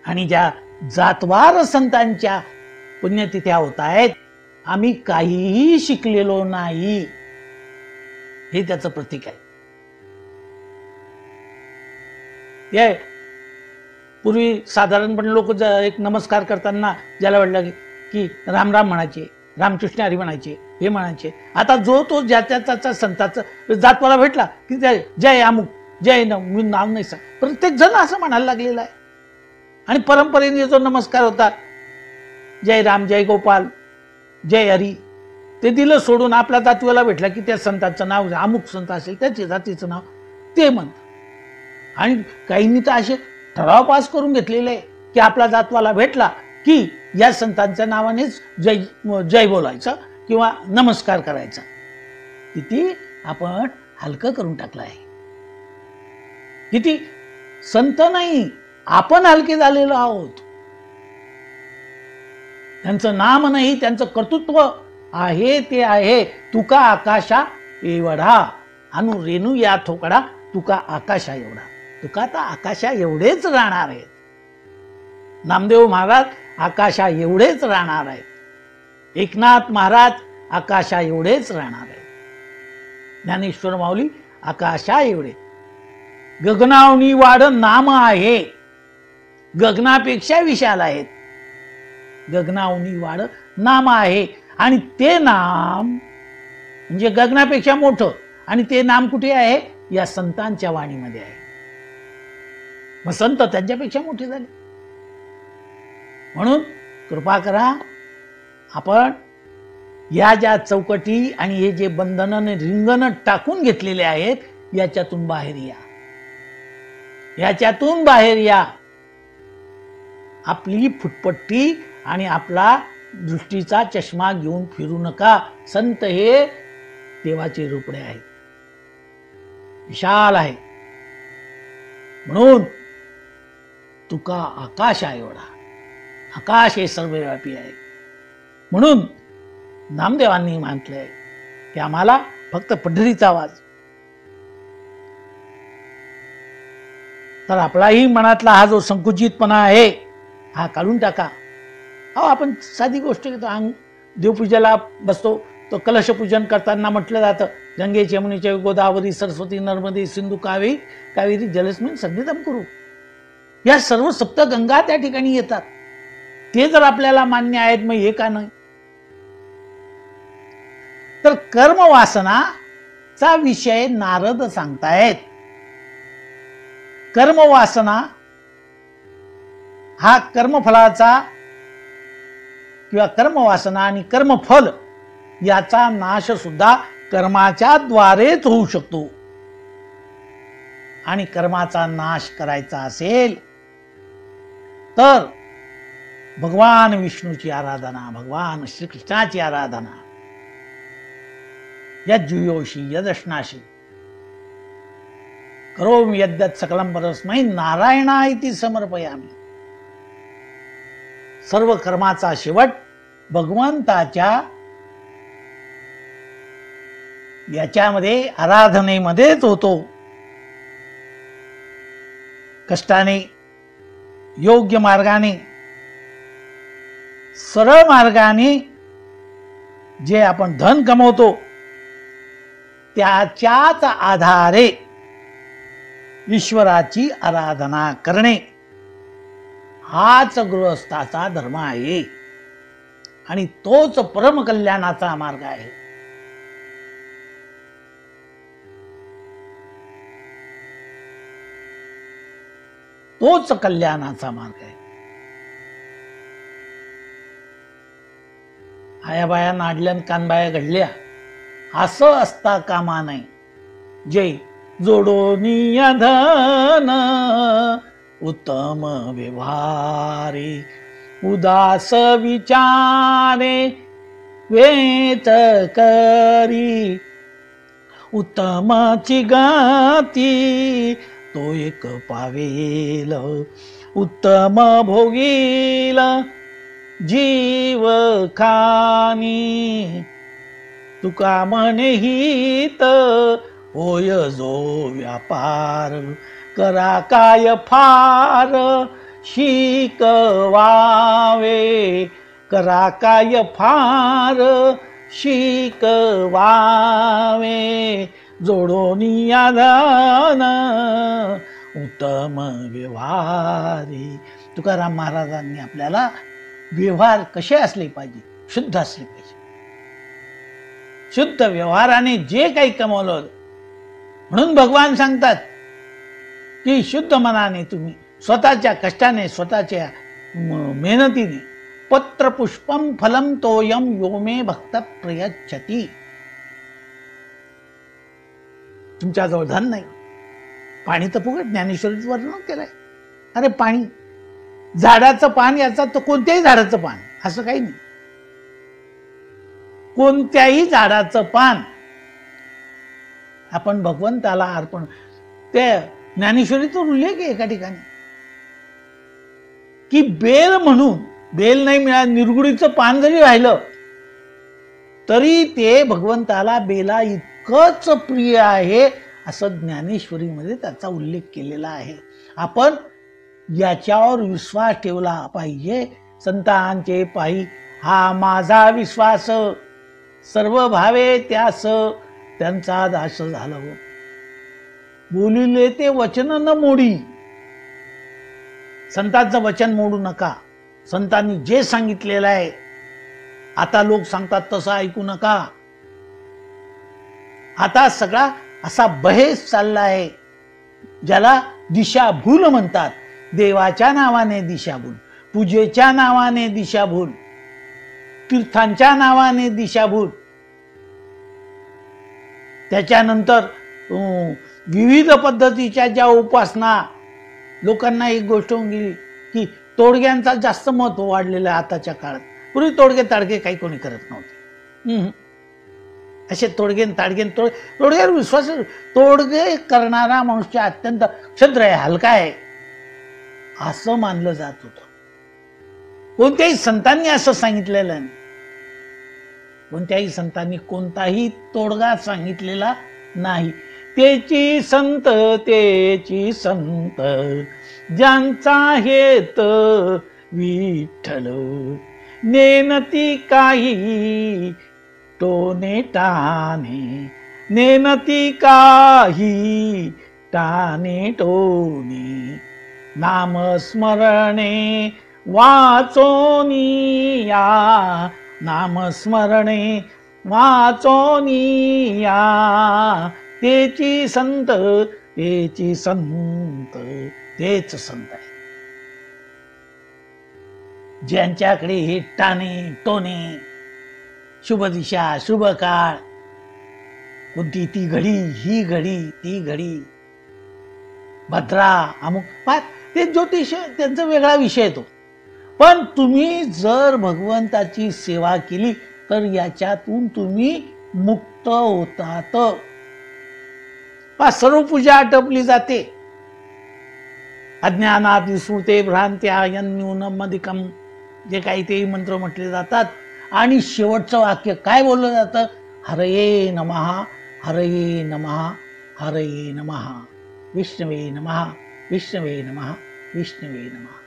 आणि ज्या जातवार संतांच्या पुण्यतिथ्या होत आहेत, आम्ही काहीही शिकलेलो नाही, हे त्याचं प्रतीक आहे. पूर्वी साधारणपणे लोक एक नमस्कार करताना ज्याला वाटलं की राम राम म्हणायचे, रामकृष्ण हरी म्हणायचे, हे म्हणायचे. आता जो तो ज्या त्याचा संताचा जातवाला भेटला की जय अमुक, जय मी नाव नाही सांग, प्रत्येक जण असं म्हणायला लागलेला आहे. आणि परंपरेने जो नमस्कार होता, जय राम, जय गोपाल, जय हरी, ते दिलं सोडून आपला जातीवाला भेटला की त्या संतांचं नाव, अमुक संत असेल त्याच्या जातीचं नाव ते म्हणतात. आणि काहींनी तर असे ठराव पास करून घेतलेले आहे की आपला जातवाला भेटला की या संतांच्या नावानेच जय बोलायचं किंवा नमस्कार करायचा. किती आपण हलकं करून टाकलं आहे. किती संत नाही, आपण हलके झालेलो आहोत. त्यांचं नाम नाही, त्यांचं कर्तृत्व आहे ते आहे. तुका आकाशा एवढा अनु रेणू या थोकडा, तुका आकाशा एवढा. तुका तर आकाशा एवढेच राहणार आहेत. नामदेव महाराज आकाशा एवढेच राहणार आहेत. एकनाथ महाराज आकाशा एवढेच राहणार आहेत. ज्ञानेश्वर माऊली आकाशा एवढे. गगनावनी वाढ नाम आहे, गगनापेक्षा विशाल आहेत. गगनावनी वाढ नाम आहे आणि ते नाम म्हणजे गगनापेक्षा मोठं, आणि ते नाम कुठे आहे? या संतांच्या वाणीमध्ये आहे. मग संत त्यांच्यापेक्षा मोठे झाले. म्हणून कृपा करा, आपण या ज्या चौकटी आणि हे जे बंधन रिंगण टाकून घेतलेले आहेत, याच्यातून बाहेर या. याच्यातून बाहेर या. आपली फुटपट्टी आणि आपला दृष्टीचा चष्मा घेऊन फिरू नका. संत हे देवाचे रूपडे आहेत, विशाल आहे. म्हणून तुका आकाश आहे एवढा. आकाश हे सर्वव्यापी आहे. म्हणून नामदेवांनी म्हटलंय की आम्हाला फक्त पंढरीचा आवाज. तर आपलाही मनातला हा जो संकुचितपणा आहे हा काढून टाका. अहो, आपण साधी गोष्ट घेतो, देवपूजेला बसतो, तो कलश पूजन करताना म्हटलं जातं गंगे यमुनेच्या गोदावरी सरस्वती नर्मदे सिंधू कावेरी जलस्मिन् सन्निधम करू. या सर्व सप्तगंगा त्या ठिकाणी येतात. ते जर आपल्याला मान्य आहेत, मग हे का नाही? तर कर्मवासनाचा विषय नारद सांगतायत. कर्मवासना हा कर्मफलाचा किंवा कर्मवासना आणि कर्मफल याचा नाश सुद्धा कर्माच्या द्वारेच होऊ शकतो. आणि कर्माचा नाश करायचा असेल तर भगवान विष्णूची आराधना, भगवान श्रीकृष्णाची आराधना, यज्जुयोषी यदश्नाशी करोमि यद्यत् सकलं परस्मै नारायणाय समर्पयामि. सर्व कर्माचा शेवट भगवंताच्या याच्यामध्ये आराधनेमध्येच होतो. कष्टाने, योग्य मार्गाने, सरळ मार्गाने जे आपण धन कमवतो त्याच्याच आधारे ईश्वराची आराधना करणे हाच गृहस्थाचा धर्म आहे आणि तोच परमकल्याणाचा मार्ग आहे. तोच कल्याणाचा मार्ग आहे. आया बाया नाडल्यान कानबाया घडल्या असं असता कामा नाही. जय जोडोनिया धन उत्तम व्यवहारे उदास विचारे वेच करी उत्तमाची गती तो एक पावेल उत्तम भोगील जीव खानी तुका म्हणे हित होय जो व्यापार करा काय फार शिकवावे करा काय फार शिकवावे जोडोनिया धन उत्तम व्यवहारी. तुकाराम महाराजांनी आपल्याला व्यवहार कसे असले पाहिजे? शुद्ध असले पाहिजे. शुद्ध व्यवहाराने जे काही कमवलं, म्हणून भगवान सांगतात की शुद्ध मनाने तुम्ही स्वतःच्या कष्टाने, स्वतःच्या मेहनतीने पत्र पुष्पम फलम तोयम यो मे भक्त प्रयच्छती. तुमच्याजवळ धन नाही, पाणी तर फुकट. ज्ञानेश्वरीचं वर्णन केलंय. अरे पाणी, झाडाचं पान, याचा तर कोणत्याही झाडाचं पान असं काही नाही. कोणत्याही झाडाचं पान आपण भगवंताला अर्पण. ते ज्ञानेश्वरीचा उल्लेख आहे एका ठिकाणी की बेल म्हणून, बेल नाही मिळालं, निरगुडीचं पान जरी राहिलं तरी ते भगवंताला बेला इतकंच प्रिय आहे, असं ज्ञानेश्वरीमध्ये त्याचा उल्लेख केलेला आहे. आपण याच्यावर विश्वास ठेवला पाहिजे. संतांचे पायी हा माझा विश्वास, सर्व भावे त्यास त्यांचा दास झाला हो. बोलिले ते वचन न मोडी. संतांचं वचन मोडू नका. संतांनी जे सांगितलेलं आहे, आता लोक सांगतात तसं ऐकू नका. आता सगळा असा बहेस चालला आहे, ज्याला दिशाभूल म्हणतात. देवाच्या नावाने दिशाभूल, पूजेच्या नावाने दिशाभूल, तीर्थांच्या नावाने दिशाभूल. त्याच्यानंतर विविध पद्धतीच्या ज्या उपासना, लोकांना एक गोष्ट होऊन गेली की तोडग्यांचा जास्त महत्व वाढलेलं आहे आताच्या काळात. पूर्वी तोडगे ताडगे काही कोणी करत नव्हते. असे तोडग्यावर विश्वास, तोडगे करणारा मनुष्य अत्यंत क्षुद्र आहे, हलका आहे असं मानलं जात होतं. कोणत्याही संतांनी असं सांगितलेलं नाही. कोणत्याही संतांनी कोणताही तोडगा सांगितलेला नाही. तेची संत ज्यांचा हेत विठ्ठल, नेनती काही टोने टाने, नेनती काही टाने टोने, नामस्मरणे वाचोनिया, नामस्मरणे वाचोनिया. तेची संत तेच संत आहे. ज्यांच्याकडे हे टाणे टोने, शुभ दिशा, शुभ काळ, कोणती ती घडी, ही घडी, ती घडी, भद्रा, अमुक, ते ज्योतिष त्यांचा वेगळा विषय तो. पण तुम्ही जर भगवंताची सेवा केली तर याच्यातून तुम्ही मुक्त होतात. सर्व पूजा आटपली जाते. अज्ञानात विस्मृते भ्रांत्या यन्यूनमधिकम, जे काही ते मंत्र म्हटले जातात. आणि शेवटचं वाक्य काय बोललं जातं? हरये नमः, हरये नमः, हरये नमः, विष्णवे नमः, विष्णवे नमः, विष्णवे नमः.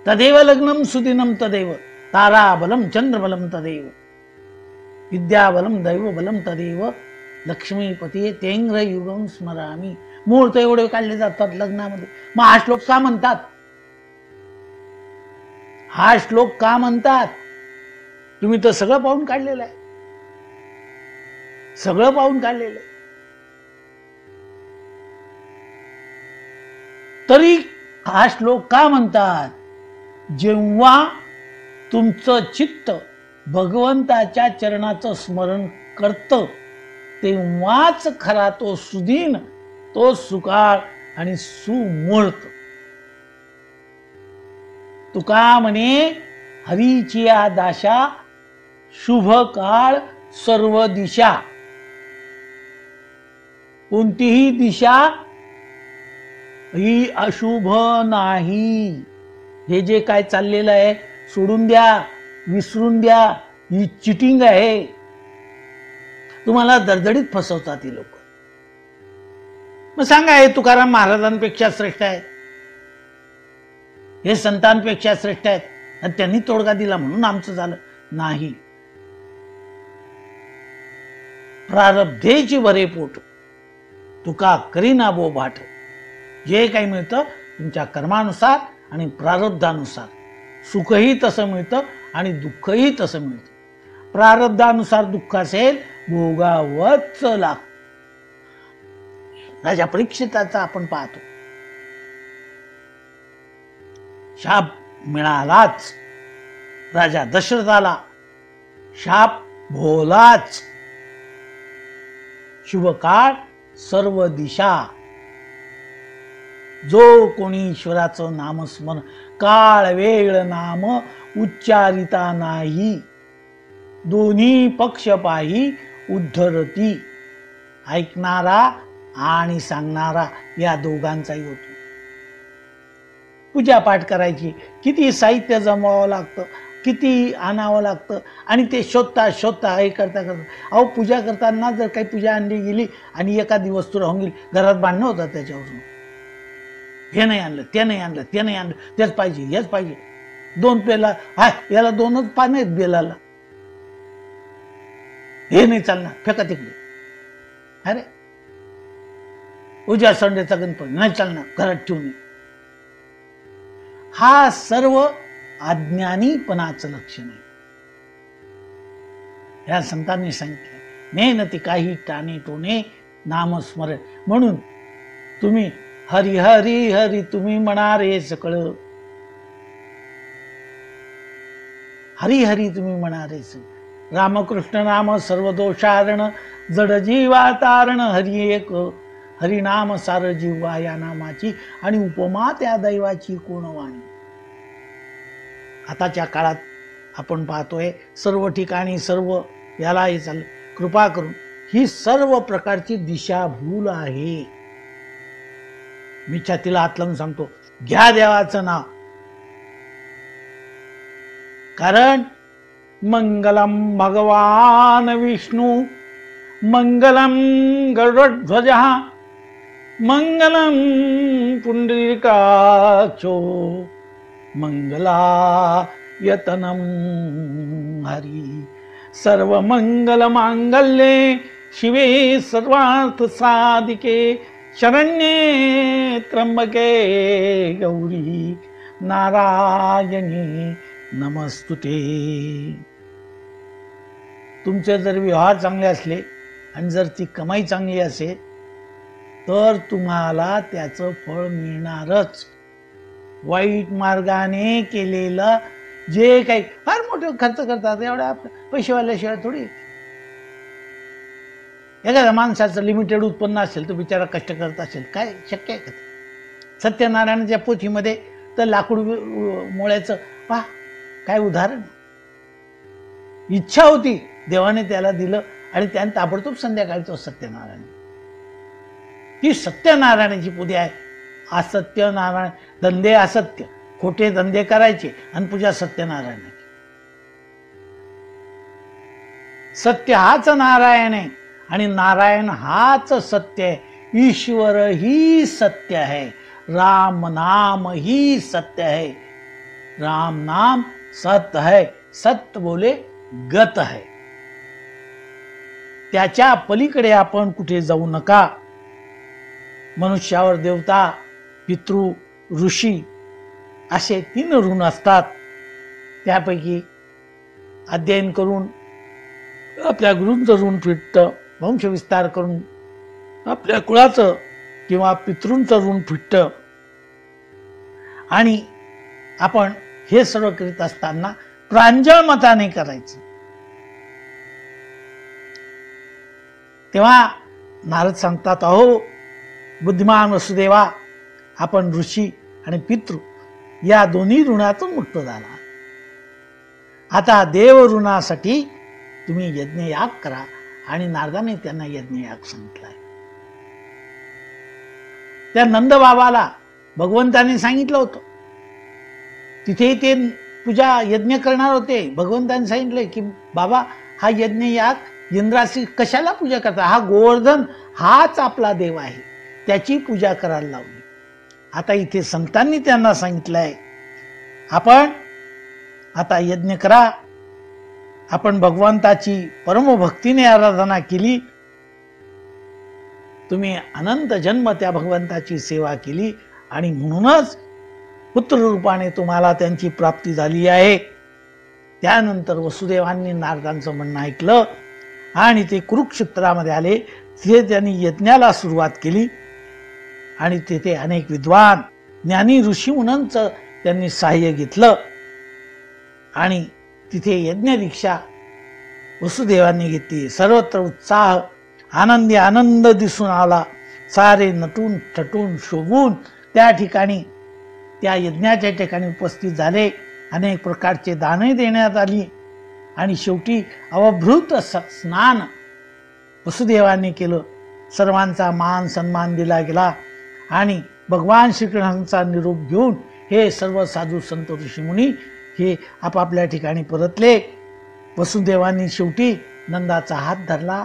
तदेव लग्नम सुदिनम तदेव, ताराबलम चंद्रबलम तदेव, विद्याबलम दैवबलम तदेव, लक्ष्मीपती तेंग्र युगम स्मरामी. मुहूर्त एवढे काढले जातात लग्नामध्ये. मग हा श्लोक का म्हणतात? हा श्लोक का म्हणतात? तुम्ही तर सगळं पाहून काढलेलं आहे, सगळं पाहून काढलेलं आहे. तरी हा श्लोक का म्हणतात? जेव्हा तुमचं चित्त भगवंताच्या चरणाचं स्मरण करतं तेव्हाच खरा तो सुदीन, तो सुकाळ आणि सुमूर्त. तुका म्हणे हरीची दाशा, शुभ काळ सर्व दिशा. कोणतीही दिशा ही अशुभ नाही. हे जे काय चाललेलं आहे सोडून द्या, विसरून द्या. ही चिटिंग आहे. तुम्हाला दडदडीत फसवतात ही लोक. मग सांगा, हे तुकाराम महाराजांपेक्षा श्रेष्ठ आहेत, हे संतांपेक्षा श्रेष्ठ आहेत आणि त्यांनी तोडगा दिला म्हणून आमचं झालं? नाही. प्रारब्धेची बरे पोट, तुका करीना बोबाट. जे काही मिळतं तुमच्या कर्मानुसार आणि प्रारब्धानुसार. सुखही तसं मिळतं आणि दुःखही तसं मिळतं. प्रारब्धानुसार दुःख असेल, भोगावंच लागतं. राजा परीक्षिताचा आपण पाहतो, शाप मिळालाच. राजा दशरथाला शाप भोलाच. शुभ काळ सर्व दिशा. जो कोणी ईश्वराचं नामस्मरण, काळ वेळ नाम उच्चारिता नाही, दोन्ही पक्ष पाही उद्धरती. ऐकणारा आणि सांगणारा या दोघांचाही होतो. पूजा पाठ करायची, किती साहित्य जमवावं लागतं, किती आणावं लागतं, आणि ते शोधता हे करता अहो पूजा करताना जर काही पूजा आणली गेली आणि एखादी वस्तू राहून गेली, घरात भांडणं होतात त्याच्यावरून. हे नाही आणलं, ते नाही आणलं, ते नाही आणलं, तेच पाहिजे, हेच पाहिजे. 2 पेला, याला 2च पानं आहेत बेलाला, हे नाही चालणार, फेका तिकडे. अरे उद्या संडेचा गणपती नाही चालणार, घरात ठेवून. हा सर्व अज्ञानीपणाचं लक्षण आहे. या संतांनी सांगितलं, मेहनती काही टाणे टोणे नामस्मरण. म्हणून तुम्ही हरी हरी हरी तुम्ही म्हणा रे सकळ, हरी हरी तुम्ही म्हणा रे सकळ. रामकृष्ण नाम सर्व दोषारण, जड जीवा तारण. हरी एक हरिनाम सार जीवा या नामाची, आणि उपमा त्या दैवाची कोण वाणी. आताच्या काळात आपण पाहतोय सर्व ठिकाणी सर्व याला हे चाललं. कृपा करून ही सर्व प्रकारची दिशाभूल आहे. मी छातीला हात लावून सांगतो, घ्या देवाचं नाव. कारण मंगलम भगवान विष्णू, मंगलम गरुडध्वज, मंगलम पुंडरीकाक्षो, मंगलायतनम हरी. सर्व मंगल मांगल्ये शिवे सर्वार्थ साधिके, शरण्ये त्र्यंबके गौरी नारायणी नमस्तुते. तुमचे जर व्यवहार चांगले असले आणि जर ती कमाई चांगली असेल तर तुम्हाला त्याचं फळ मिळणारच. वाईट मार्गाने केलेलं जे काही फार मोठे खर्च करतात, एवढ्या पैसेवाल्याशिवाय थोडी. एखाद्या माणसाचं लिमिटेड उत्पन्न असेल तो बिचारा कष्ट करत असेल, काय शक्य आहे का? सत्यनारायणाच्या पोथीमध्ये तर लाकूड मोळ्याचं पहा काय उदाहरण. इच्छा होती, देवाने त्याला दिलं आणि त्याने ताबडतोब संध्याकाळी तो सत्यनारायण. ती सत्यनारायणाची पूजा आहे. असत्य नारायण, धंदे असत्य, खोटे धंदे करायचे आणि पूजा सत्यनारायणाची. सत्य हाच नारायण आहे आणि नारायण हाच सत्य आहे. ईश्वर ही सत्य है, राम नाम ही सत्य है. राम नाम सत्य है, सत्य बोले गत है. त्याच्या पलीकडे आपण कुठे जाऊ नका. मनुष्यावर देवता, पितृ, ऋषी असे 3 ऋण असतात. त्यापैकी अध्ययन करून आपल्या गुरूंचं ऋण फिटतं, वंशविस्तार करून आपल्या कुळाचं किंवा पितृंचं ऋण फिटतं. आणि आपण हे सर्व करीत असताना प्रांजळ मताने करायचं. तेव्हा नारद सांगतात, अहो बुद्धिमान वसुदेवा, आपण ऋषी आणि पितृ या दोन्ही ऋणातून मुक्त झाला. आता देव ऋणासाठी तुम्ही यज्ञयाग करा. आणि नारदाने त्यांना यज्ञयाग सांगितलाय. त्या नंदबाबाला भगवंताने सांगितलं होतं, तिथे ते पूजा यज्ञ करणार होते. भगवंताने सांगितलंय की बाबा हा यज्ञयाग इंद्राशी कशाला पूजा करता, हा गोवर्धन हाच आपला देव आहे, त्याची पूजा करायला लावली. आता इथे संतांनी त्यांना सांगितलंय, आपण आता यज्ञ करा. आपण भगवंताची परमभक्तीने आराधना केली, तुम्ही अनंत जन्म त्या भगवंताची सेवा केली आणि म्हणूनच पुत्र रूपाने तुम्हाला त्यांची प्राप्ती झाली आहे. त्यानंतर वसुदेवांनी नारदांचं म्हणणं ऐकलं आणि ते कुरुक्षेत्रामध्ये आले. तिथे त्यांनी यज्ञाला सुरुवात केली आणि तेथे अनेक विद्वान ज्ञानी ऋषी मुनींचं त्यांनी सहाय्य घेतलं आणि तिथे यज्ञ दीक्षा वसुदेवांनी घेतली. सर्वत्र उत्साह, आनंदी आनंद दिसून आला. सारे नटून थटून शोभून त्या ठिकाणी त्या यज्ञाच्या ठिकाणी उपस्थित झाले. अनेक प्रकारचे दाने देण्यात आली आणि शेवटी अवभृत स्नान वसुदेवांनी केलं. सर्वांचा मान सन्मान दिला गेला आणि भगवान श्रीकृष्णांचा निरोप घेऊन हे सर्व साधू संत ऋषीमुनी हे आपापल्या ठिकाणी परतले. वसुदेवांनी शेवटी नंदाचा हात धरला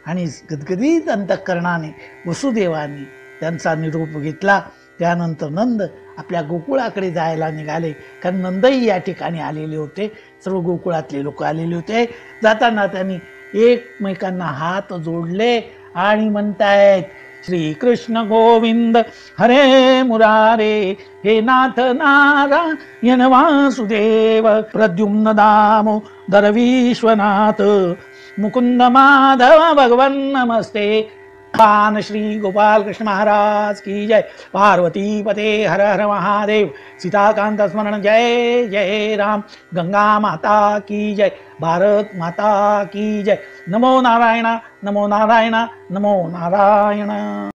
आणि गदगदीत अंतःकरणाने वसुदेवांनी त्यांचा निरोप घेतला. त्यानंतर नंद आपल्या गोकुळाकडे जायला निघाले, कारण नंदही या ठिकाणी आलेले होते, सर्व गोकुळातले लोक आलेले होते. जाताना त्यांनी एकमेकांना हात जोडले आणि म्हणतायत, श्री कृष्ण गोविंद हरे मुरारे, हे नाथ नारायण वासुदेव, प्रद्युम्न दामोदर विश्वनाथ, मुकुंद माधव भगवन नमस्ते. भगवान श्री गोपाल कृष्ण महाराज की जय. पार्वती पते हर हर महादेव. सीताकांत स्मरण जय जय राम. गंगा माता की जय. भारत माता की जय. नमो नारायण नमो नारायण नमो नारायण.